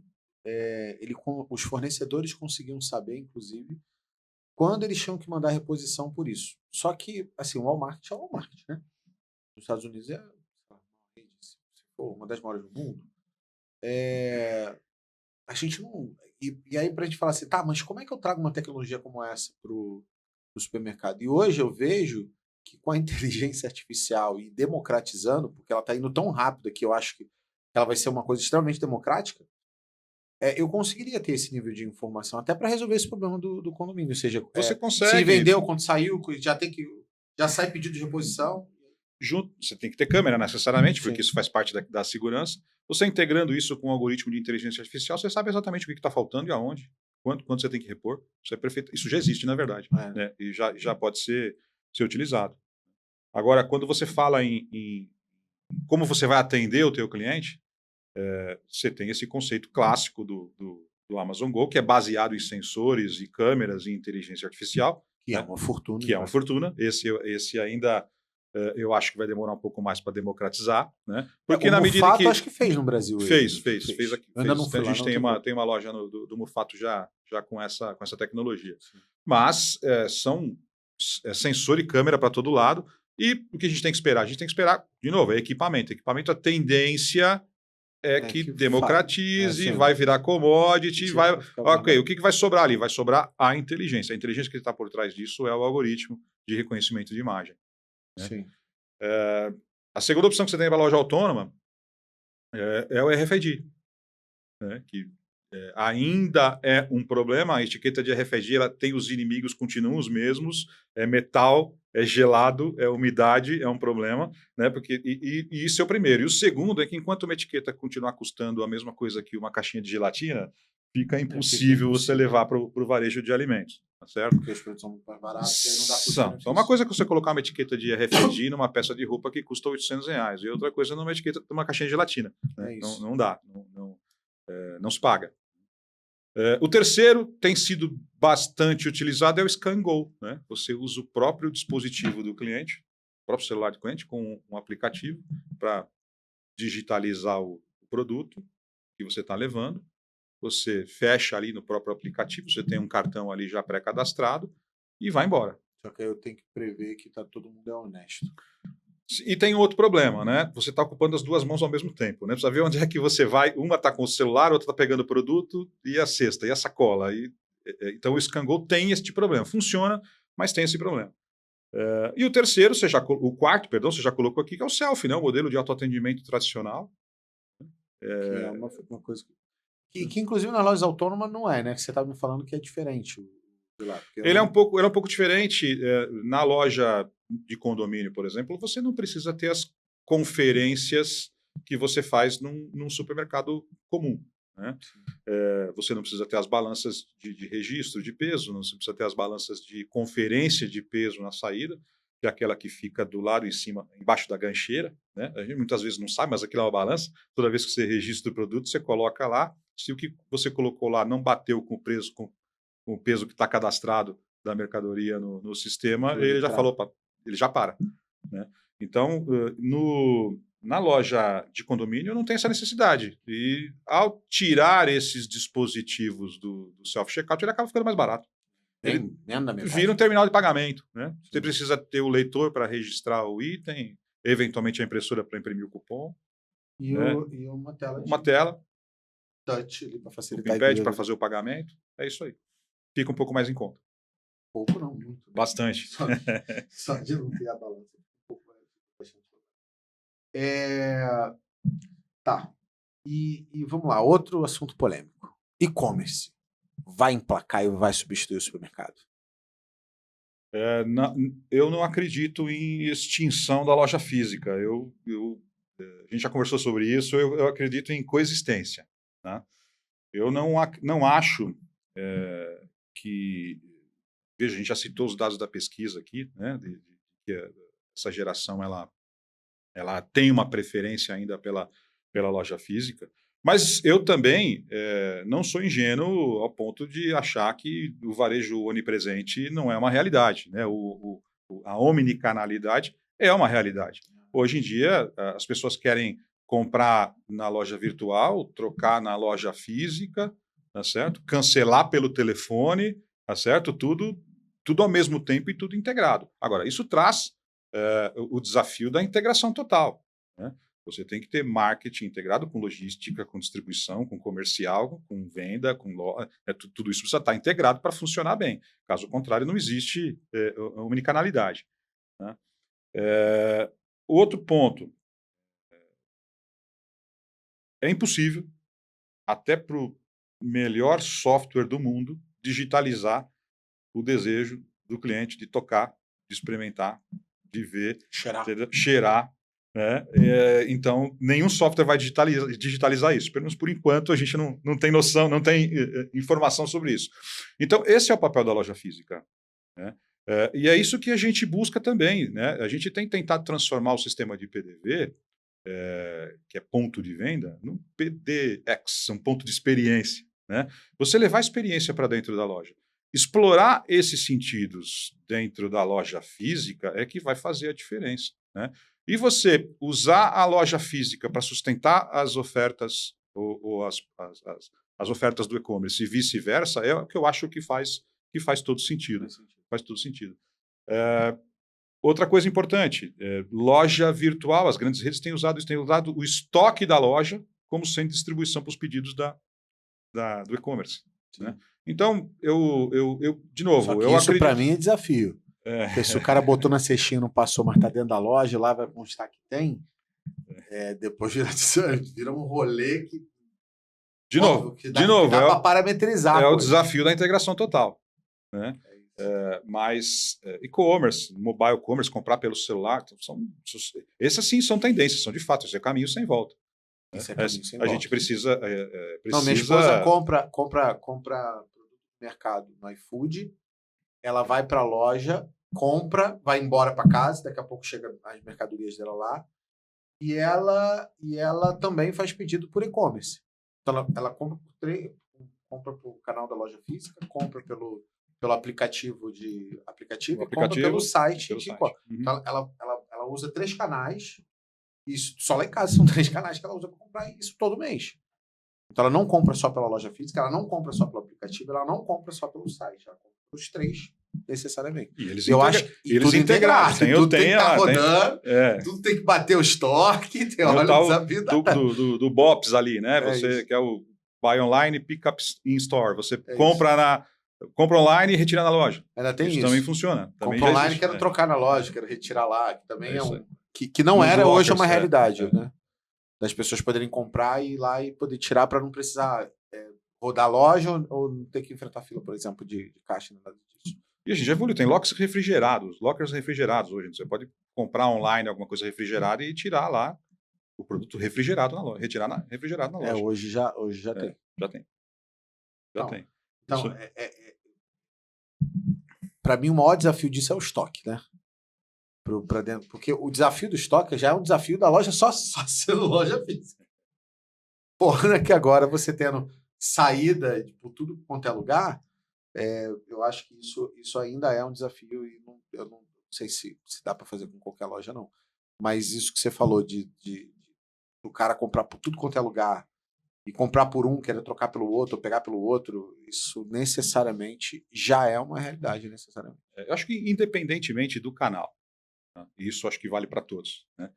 os fornecedores conseguiam saber, inclusive, quando eles tinham que mandar reposição por isso. Só que, assim, o Walmart é o Walmart, né? Nos Estados Unidos uma das maiores do mundo. A gente não... E aí, para a gente falar assim, tá, mas como é que eu trago uma tecnologia como essa para o supermercado? E hoje eu vejo que com a inteligência artificial e democratizando, porque ela está indo tão rápido que eu acho que ela vai ser uma coisa extremamente democrática, eu conseguiria ter esse nível de informação até para resolver esse problema do condomínio. Ou seja, você consegue. Se vendeu, quando saiu, já sai pedido de reposição. Você tem que ter câmera necessariamente, Sim. porque isso faz parte da segurança. Você integrando isso com um algoritmo de inteligência artificial, você sabe exatamente o que está faltando e aonde, quanto você tem que repor. Isso é perfeito. Isso já existe, na verdade, né? E já pode ser utilizado. Agora, quando você fala em como você vai atender o teu cliente, você tem esse conceito clássico do Amazon Go, que é baseado em sensores e câmeras e inteligência artificial. Que é uma fortuna. Que é uma fortuna. Esse ainda... eu acho que vai demorar um pouco mais para democratizar, né? Porque na medida Mufato, acho que fez no Brasil. Fez aqui. Ainda não foi a gente lá, tem uma loja do Mufato já com essa tecnologia. Sim. Mas são sensor e câmera para todo lado. E o que a gente tem que esperar? A gente tem que esperar, de novo, é equipamento. Equipamento, a tendência que democratize, vai virar commodity, o que vai sobrar ali? Vai sobrar a inteligência. A inteligência que está por trás disso é o algoritmo de reconhecimento de imagem. Né? Sim. A segunda opção que você tem para a loja autônoma é o RFID, né? Que ainda é um problema. A etiqueta de RFID ela tem os inimigos, continuam os mesmos, é metal, é gelado, é umidade, é um problema, né? Porque, e isso é o primeiro. E o segundo é que enquanto uma etiqueta continuar custando a mesma coisa que uma caixinha de gelatina, fica impossível você levar para o varejo de alimentos. tá certo? Porque os produtos são muito mais baratos, e aí não dá São. Então, uma coisa é você colocar uma etiqueta de RFID numa peça de roupa que custa R$800, e outra coisa é numa etiqueta de uma caixinha de gelatina. Né? É isso. Não dá, não se paga. O terceiro tem sido bastante utilizado é o Scan Go. Né? Você usa o próprio dispositivo do cliente, o próprio celular do cliente, com um aplicativo para digitalizar o produto que você está levando. Você fecha ali no próprio aplicativo, você tem um cartão ali já pré-cadastrado e vai embora. Só que aí eu tenho que prever que todo mundo é honesto. E tem outro problema, né? Você está ocupando as duas mãos ao mesmo tempo, né? Precisa ver onde é que você vai. Uma está com o celular, outra está pegando o produto, e a cesta, e a sacola. Então o Scan Go tem este problema. Funciona, mas tem esse problema. E o terceiro, o quarto, perdão, você já colocou aqui, que é o selfie, né? O modelo de autoatendimento tradicional. Que é uma coisa que inclusive nas lojas autônomas não é, né? Que você estava me falando que é diferente. Ele é um pouco diferente. Na loja de condomínio, por exemplo, você não precisa ter as conferências que você faz num supermercado comum. Né? Você não precisa ter as balanças de registro de peso, não precisa ter as balanças de conferência de peso na saída, que é aquela que fica do lado em cima, embaixo da gancheira. Né? A gente muitas vezes não sabe, mas aquilo é uma balança. Toda vez que você registra o produto, você coloca lá. Se o que você colocou lá não bateu com o peso que está cadastrado da mercadoria no sistema, ele já falou, ele já para. Né? Então, na loja de condomínio não tem essa necessidade. E ao tirar esses dispositivos do self-checkout, ele acaba ficando mais barato. Ele vira um terminal de pagamento. Né? Você precisa ter o leitor para registrar o item, eventualmente a impressora para imprimir o cupom. E uma tela. Uma tela. Touch ali para facilitar. O pinpad para fazer o pagamento. É isso aí. Fica um pouco mais em conta. Pouco não, muito. Né? Bastante. Só de não ter a balança. Tá. E vamos lá, outro assunto polêmico. E-commerce. Vai emplacar e vai substituir o supermercado? Eu não acredito em extinção da loja física. A gente já conversou sobre isso. Eu acredito em coexistência. Tá? Eu não acho que... Veja, a gente já citou os dados da pesquisa aqui, né, de que essa geração ela tem uma preferência ainda pela loja física, mas eu também não sou ingênuo ao ponto de achar que o varejo onipresente não é uma realidade. Né? A omnicanalidade é uma realidade. Hoje em dia, as pessoas querem comprar na loja virtual, trocar na loja física, tá certo? Cancelar pelo telefone, tá certo? Tudo ao mesmo tempo e tudo integrado. Agora, isso traz o desafio da integração total. Né? Você tem que ter marketing integrado com logística, com distribuição, com comercial, com venda, com loja. Tudo isso precisa estar integrado para funcionar bem. Caso contrário, não existe omnicanalidade. Né? Outro ponto. É impossível, até para o melhor software do mundo, digitalizar o desejo do cliente de tocar, de experimentar, de ver, cheirar. Né? Então, nenhum software vai digitalizar isso. Pelo menos por enquanto, a gente não tem noção, não tem informação sobre isso. Então, esse é o papel da loja física. Né? E é isso que a gente busca também. Né? A gente tem tentado transformar o sistema de PDV, que é ponto de venda, num PDX, um ponto de experiência. Né? Você levar a experiência para dentro da loja. Explorar esses sentidos dentro da loja física é que vai fazer a diferença. Né? E você usar a loja física para sustentar as ofertas ou as ofertas do e-commerce e vice-versa é o que eu acho que faz todo sentido. Faz todo sentido. Outra coisa importante, loja virtual, as grandes redes têm usado o estoque da loja como sendo distribuição para os pedidos do e-commerce. Né? Então, de novo, eu acredito... Isso para mim é desafio. Porque se o cara botou na cestinha e não passou, mas está dentro da loja, lá vai constar que tem, depois vira um rolê que... De novo, dá para parametrizar. É o desafio da integração total. Né? Mas e-commerce, mobile commerce, comprar pelo celular, essas sim são tendências, são de fato, isso é caminho sem volta. A gente precisa... Não, minha esposa compra produto no mercado no iFood ela vai para a loja, compra, vai embora para casa, daqui a pouco chega as mercadorias dela lá, e ela também faz pedido por e-commerce. Então ela compra pelo canal da loja física, compra pelo aplicativo e compra pelo site. Então ela usa 3 canais, isso só lá em casa são 3 canais que ela usa para comprar isso todo mês. Então ela não compra só pela loja física, ela não compra só pelo aplicativo, ela não compra só pelo site, ela compra os 3 necessariamente. E eles tudo integrado, tudo tem que estar rodando, tem, tudo tem que bater o estoque, tem o tal do BOPS ali, né? Você que é o Buy Online, Pick Up in Store. Você compra online e retira na loja. Ainda tem isso. Também funciona. Também compra online, quero trocar na loja, quero retirar lá, que também que não Nos era lockers, hoje uma realidade, né? Das pessoas poderem comprar e ir lá e poder tirar para não precisar rodar a loja ou não ter que enfrentar fila, por exemplo, de caixa, nada disso. E a gente já evoluiu, tem lockers refrigerados hoje. Você pode comprar online alguma coisa refrigerada e tirar lá o produto refrigerado na loja, refrigerado na loja. Hoje já tem. Já tem. Tem. Então, para mim, o maior desafio disso é o estoque, né? Para dentro, porque o desafio do estoque já é um desafio da loja só sendo loja física. Porra, né, que agora você tendo saída por tudo quanto é lugar, eu acho que isso ainda é um desafio e eu não sei se dá para fazer com qualquer loja, não. Mas isso que você falou de o cara comprar por tudo quanto é lugar e comprar por um, querer trocar pelo outro, ou pegar pelo outro, isso necessariamente já é uma realidade, necessariamente. Eu acho que independentemente do canal, né? Isso acho que vale para todos, né?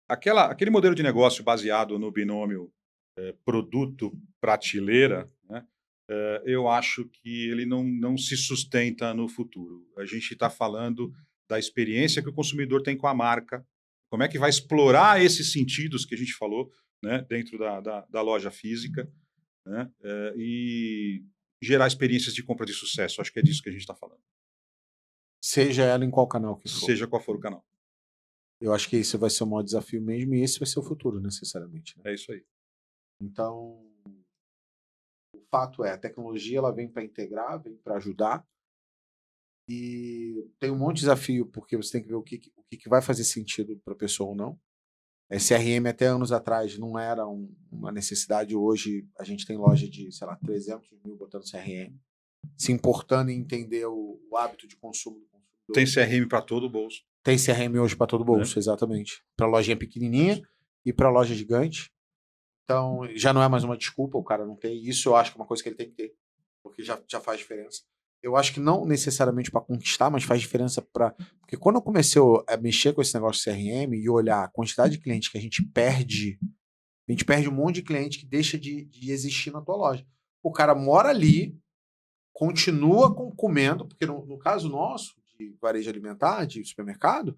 Aquele modelo de negócio baseado no binômio produto-prateleira, né? Eu acho que ele não se sustenta no futuro. A gente está falando da experiência que o consumidor tem com a marca, como é que vai explorar esses sentidos que a gente falou, né, dentro da loja física, né, e gerar experiências de compra de sucesso. Acho que é disso que a gente está falando. Seja ela em qual canal que for. Seja qual for o canal. Eu acho que esse vai ser o maior desafio mesmo e esse vai ser o futuro, necessariamente. Né? É isso aí. Então, o fato é, a tecnologia ela vem para integrar, vem para ajudar e tem um monte de desafio porque você tem que ver o que vai fazer sentido para a pessoa ou não. CRM até anos atrás não era uma necessidade, hoje a gente tem loja de, sei lá, 300 mil botando CRM, se importando em entender o hábito de consumo do consumidor. Tem CRM para todo o bolso. Tem CRM hoje para todo o bolso, exatamente. Para lojinha pequenininha e para loja gigante. Então, já não é mais uma desculpa, o cara não tem. Isso eu acho que é uma coisa que ele tem que ter, porque já faz diferença. Eu acho que não necessariamente para conquistar, mas faz diferença para... Porque quando eu comecei a mexer com esse negócio de CRM e olhar a quantidade de clientes que a gente perde um monte de cliente que deixa de existir na tua loja. O cara mora ali, continua comendo, porque no caso nosso, de varejo alimentar, de supermercado,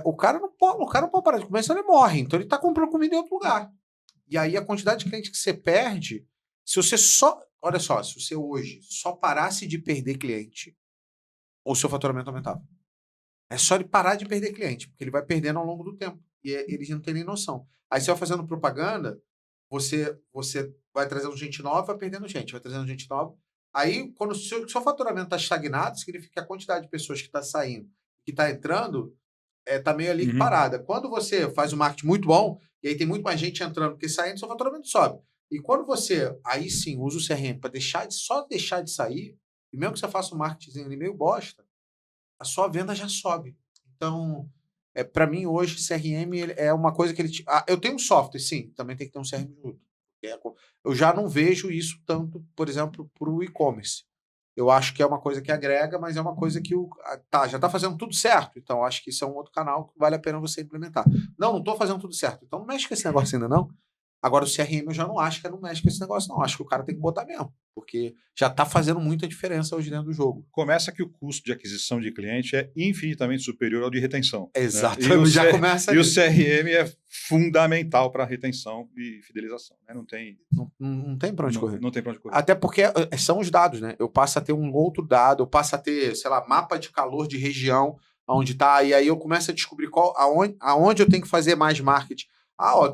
o cara não pode parar de comer, senão ele morre. Então ele está comprando comida em outro lugar. E aí a quantidade de clientes que você perde, se você só... Olha só, se você hoje só parasse de perder cliente, o seu faturamento aumentava. É só ele parar de perder cliente, porque ele vai perdendo ao longo do tempo. E eles não têm nem noção. Aí você vai fazendo propaganda, você vai trazendo gente nova, vai perdendo gente, vai trazendo gente nova. Aí, quando o seu faturamento está estagnado, significa que a quantidade de pessoas que está saindo, que está entrando, está meio ali parada. Quando você faz um marketing muito bom, e aí tem muito mais gente entrando que saindo, seu faturamento sobe. E quando você, aí sim, usa o CRM para só deixar de sair, e mesmo que você faça um marketing ali meio bosta, a sua venda já sobe. Então, para mim, hoje, CRM é uma coisa que ele... eu tenho um software, sim, também tem que ter um CRM junto. Eu já não vejo isso tanto, por exemplo, para o e-commerce. Eu acho que é uma coisa que agrega, mas é uma coisa que já está fazendo tudo certo. Então, acho que isso é um outro canal que vale a pena você implementar. Não estou fazendo tudo certo. Então, não mexe com esse negócio ainda, não. Agora, o CRM eu já não acho que não mexe com esse negócio, não. Acho que o cara tem que botar mesmo, porque já está fazendo muita diferença hoje dentro do jogo. Começa que o custo de aquisição de cliente é infinitamente superior ao de retenção. Exatamente, né? já começa. E o CRM é fundamental para retenção e fidelização. Né? Não tem para onde correr. Não tem para onde correr. Até porque são os dados, né? Eu passo a ter um outro dado, eu passo a ter, sei lá, mapa de calor de região, onde está, e aí eu começo a descobrir aonde eu tenho que fazer mais marketing.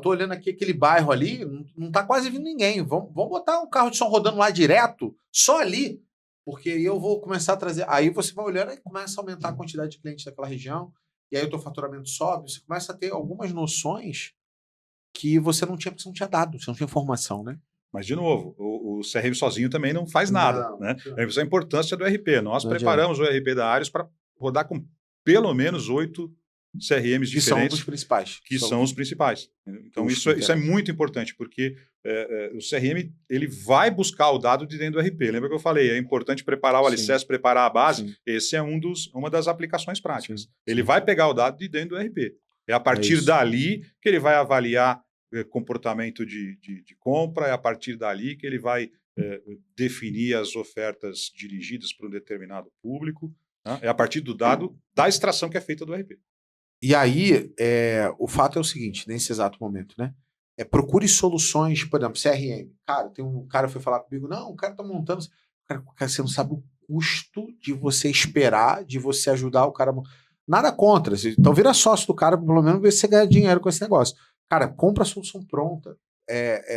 Tô olhando aqui aquele bairro ali, não tá quase vindo ninguém. Vamos botar um carro de som rodando lá direto, só ali. Porque aí eu vou começar a trazer. Aí você vai olhando e começa a aumentar a quantidade de clientes daquela região, e aí o teu faturamento sobe, você começa a ter algumas noções que você não tinha, porque você não tinha dado, você não tinha informação, né? Mas, de novo, o CRM sozinho também não faz nada. Não, Né? não. Essa é a importância do RP. Nós Não preparamos o RP da Arius para rodar com pelo menos 8 CRMs que são diferentes, dos principais. que são os principais. Então, isso é muito importante, porque o CRM ele vai buscar o dado de dentro do RP. Lembra que eu falei? É importante preparar o alicerce, preparar a base. Sim. Esse é uma das aplicações práticas. Sim. Ele vai pegar o dado de dentro do RP. É a partir dali que ele vai avaliar comportamento de compra, é a partir dali que ele vai definir as ofertas dirigidas para um determinado público. Né? É a partir do dado da extração que é feita do RP. E aí, o fato é o seguinte, nesse exato momento, né? Procure soluções, por exemplo, CRM. Cara, tem um cara que foi falar comigo, não, o cara tá montando... Cara, você não sabe o custo de você esperar, de você ajudar o cara... Nada contra. Então vira sócio do cara, pelo menos ver se você ganha dinheiro com esse negócio. Cara, compra a solução pronta.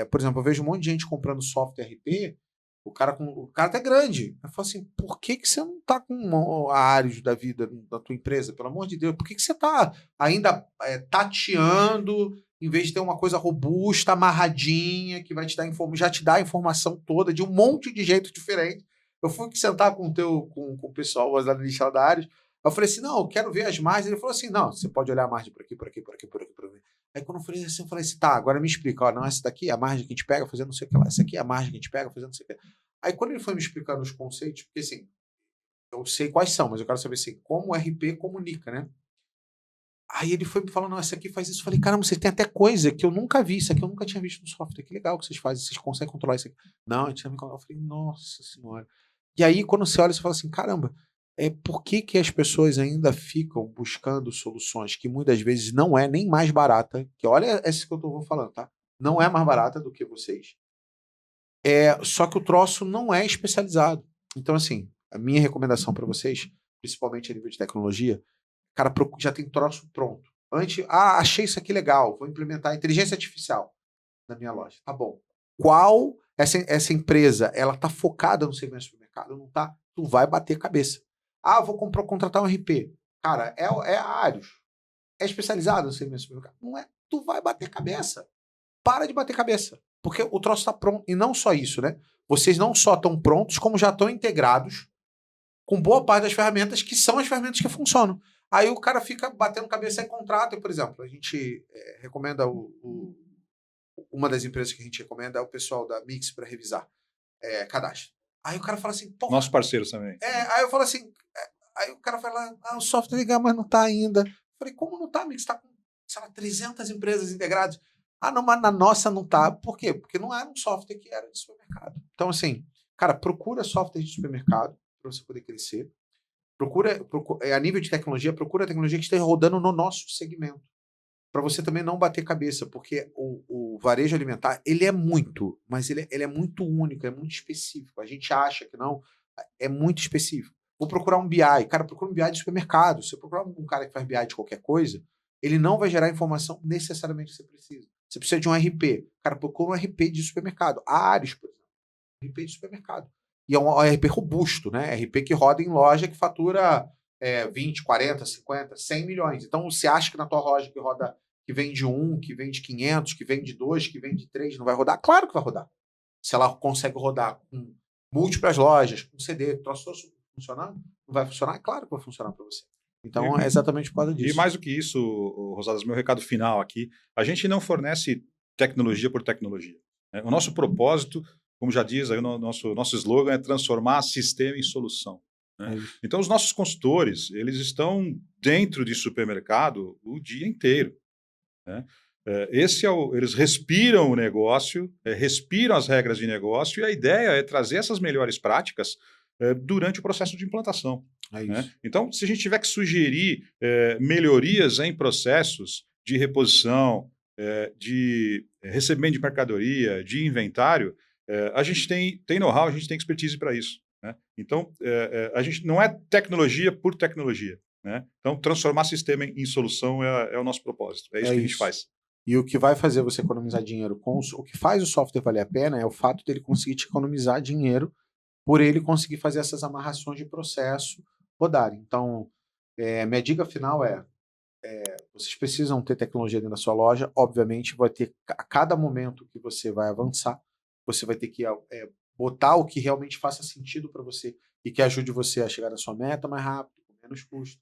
Por exemplo, eu vejo um monte de gente comprando software RP, o cara até é grande. Eu falo assim, por que você não tá com a Arius da vida da tua empresa? Pelo amor de Deus, por que você tá ainda tateando, em vez de ter uma coisa robusta, amarradinha, que vai te dar já te dá a informação toda, de um monte de jeito diferente. Eu fui sentar com o pessoal, os analistas da Arius, eu falei assim, não, eu quero ver as margens. Ele falou assim, não, você pode olhar a margem por aqui, por aqui, por aqui, por aqui, por aqui. Aí quando eu falei assim, tá, agora me explica, ó, não, essa daqui é a margem que a gente pega fazendo não sei o que lá, essa aqui é a margem que a gente pega fazendo não sei o que lá. Aí quando ele foi me explicando os conceitos, porque assim, eu sei quais são, mas eu quero saber assim, como o RP comunica, né? Aí ele foi me falando, não, essa aqui faz isso. Eu falei, caramba, vocês têm até coisa que eu nunca vi, isso aqui eu nunca tinha visto no software, que legal que vocês fazem, vocês conseguem controlar isso aqui. Não, a gente não me controla. Eu falei, nossa senhora. E aí quando você olha, você fala assim, caramba, por que as pessoas ainda ficam buscando soluções que muitas vezes não é nem mais barata, que olha essa que eu estou falando, tá? Não é mais barata do que vocês. Só que o troço não é especializado. Então, assim, a minha recomendação para vocês, principalmente a nível de tecnologia, cara, já tem troço pronto. Achei isso aqui legal, vou implementar inteligência artificial na minha loja. Tá bom. Qual essa empresa, ela tá focada no segmento do supermercado? Não tá? Tu vai bater cabeça. Vou contratar um RP. Cara, é a Arius. É especializado no segmento do supermercado? Não é. Tu vai bater cabeça. Para de bater cabeça. Porque o troço está pronto. E não só isso, né? Vocês não só estão prontos, como já estão integrados com boa parte das ferramentas que são as ferramentas que funcionam. Aí o cara fica batendo cabeça em contrato. Por exemplo, a gente recomenda uma das empresas que a gente recomenda é o pessoal da Mix para revisar cadastro. Aí o cara fala assim... Nossos parceiros também. Aí eu falo assim... Aí o cara fala, o software é legal, mas não está ainda. Eu falei, como não está, Mix? Está com, sei lá, 300 empresas integradas. Não, mas na nossa não está. Por quê? Porque não era um software que era de supermercado. Então, assim, cara, procura software de supermercado para você poder crescer. Procura, a nível de tecnologia, procura a tecnologia que esteja rodando no nosso segmento. Para você também não bater cabeça, porque o varejo alimentar, ele é muito, mas ele é muito único, é muito específico. A gente acha que não, é muito específico. Vou procurar um BI, cara, procura um BI de supermercado. Se eu procurar um cara que faz BI de qualquer coisa, ele não vai gerar a informação necessariamente que você precisa. Você precisa de um RP. Cara, procura um RP de supermercado. A Arius, por exemplo. RP de supermercado. E é um RP robusto, né? RP que roda em loja que fatura 20, 40, 50, 100 milhões. Então, você acha que na tua loja que vende 1, que vende 500, que vende 2, que vende 3, não vai rodar? Claro que vai rodar. Se ela consegue rodar com múltiplas lojas, com CD, troço funcionando, não vai funcionar? É claro que vai funcionar para você. Então, é exatamente por causa disso. E mais do que isso, Rosadas, meu recado final aqui, a gente não fornece tecnologia por tecnologia. Né? O nosso propósito, como já diz aí o nosso slogan, é transformar sistema em solução. Né? Então, os nossos consultores, eles estão dentro de supermercado o dia inteiro. Né? Eles respiram o negócio, respiram as regras de negócio, e a ideia é trazer essas melhores práticas durante o processo de implantação. Né? Então, se a gente tiver que sugerir melhorias em processos de reposição, de recebimento de mercadoria, de inventário, a gente tem know-how, a gente tem expertise para isso. Né? Então, a gente não é tecnologia por tecnologia. Né? Então, transformar sistema em solução é o nosso propósito. É isso que a gente faz. E o que vai fazer você economizar dinheiro o que faz o software valer a pena é o fato dele conseguir te economizar dinheiro por ele conseguir fazer essas amarrações de processo rodarem. Então, minha dica final vocês precisam ter tecnologia dentro da sua loja. Obviamente, vai ter a cada momento que você vai avançar, você vai ter que botar o que realmente faça sentido para você e que ajude você a chegar na sua meta mais rápido, com menos custo.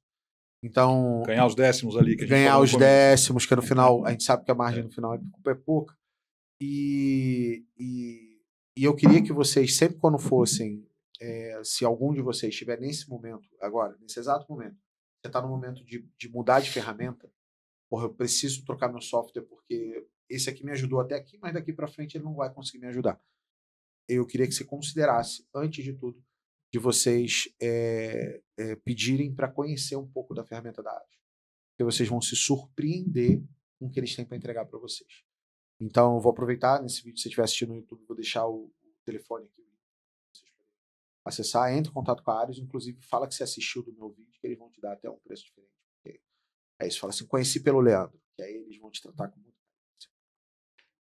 Então, ganhar os décimos ali que a gente ganhar falou os no começo. décimos, que no final a gente sabe que a margem no final é pouca. E eu queria que vocês, sempre quando fossem, se algum de vocês estiver nesse momento, agora, nesse exato momento, você está no momento de mudar de ferramenta, porra, eu preciso trocar meu software porque esse aqui me ajudou até aqui, mas daqui para frente ele não vai conseguir me ajudar. Eu queria que você considerasse, antes de tudo, de vocês pedirem para conhecer um pouco da ferramenta da Arius. Porque vocês vão se surpreender com o que eles têm para entregar para vocês. Então, eu vou aproveitar nesse vídeo, se você estiver assistindo no YouTube, vou deixar o telefone aqui para vocês poderem acessar, entre em contato com a Arius, inclusive fala que você assistiu do meu vídeo, que eles vão te dar até um preço diferente. Porque é isso, fala assim, conheci pelo Leandro, que aí eles vão te tratar com muito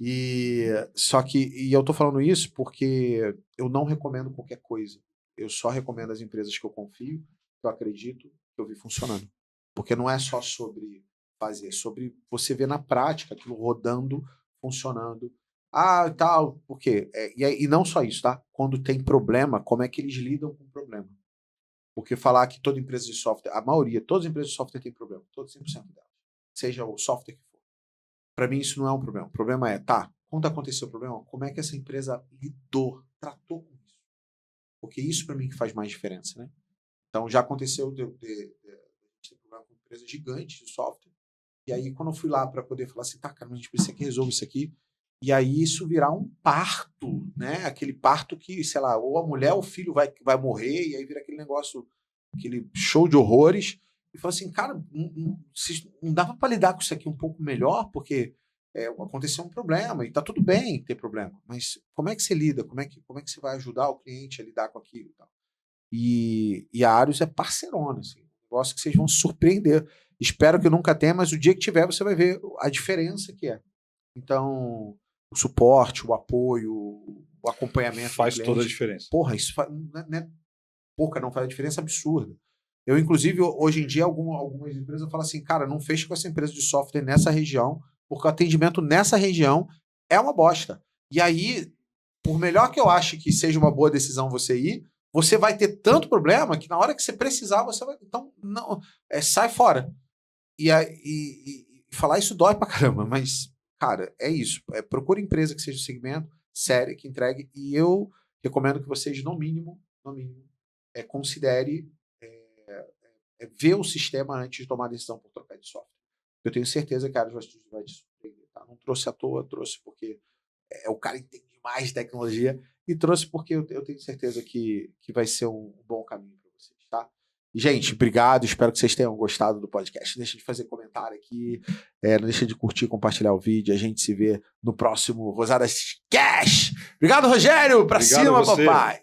e eu tô falando isso porque eu não recomendo qualquer coisa. Eu só recomendo as empresas que eu confio, que eu acredito, que eu vi funcionando. Porque não é só sobre fazer, é sobre você ver na prática aquilo rodando, funcionando. Ah, tal, por quê? E não só isso, tá? Quando tem problema, como é que eles lidam com o problema? Porque falar que toda empresa de software, a maioria, todas as empresas de software têm problema, todos 100% delas. Seja o software que for. Para mim isso não é um problema. O problema quando aconteceu o problema, como é que essa empresa tratou com isso? Porque isso para mim que faz mais diferença, né? Então já aconteceu de ter problema com empresas gigantes de software. E aí quando eu fui lá para poder falar assim, cara, a gente precisa que resolva isso aqui. E aí isso virar um parto, né? Aquele parto que, sei lá, ou a mulher ou o filho vai morrer, e aí vira aquele negócio, aquele show de horrores. E falou assim, cara, não dava para lidar com isso aqui um pouco melhor, porque aconteceu um problema, e tá tudo bem ter problema, mas como é que você lida? Como é que você vai ajudar o cliente a lidar com aquilo e tal? E a Arius é parceirona, assim, um negócio que vocês vão se surpreender. Espero que nunca tenha, mas o dia que tiver, você vai ver a diferença que é. Então, o suporte, o apoio, o acompanhamento faz toda a diferença. Porra, isso não é pouca, não faz a diferença absurda. Eu, inclusive, hoje em dia, algumas empresas falam assim, cara, não feche com essa empresa de software nessa região, porque o atendimento nessa região é uma bosta. E aí, por melhor que eu ache que seja uma boa decisão você ir, você vai ter tanto problema que na hora que você precisar, você vai... Então, não, sai fora. E falar isso dói pra caramba, mas, cara, é isso. Procure empresa que seja de segmento, séria, que entregue, e eu recomendo que vocês, no mínimo, considere ver o sistema antes de tomar a decisão por trocar de software. Eu tenho certeza que a Arius vai te surpreender. Tá? Não trouxe à toa, trouxe porque o cara entende mais de tecnologia e trouxe porque eu tenho certeza que vai ser um bom caminho para vocês. Tá? Gente, obrigado. Espero que vocês tenham gostado do podcast. Não deixa de fazer comentário aqui. Não deixa de curtir, compartilhar o vídeo. A gente se vê no próximo Rosadas Cash. Obrigado, Rogério. Pra cima, papai.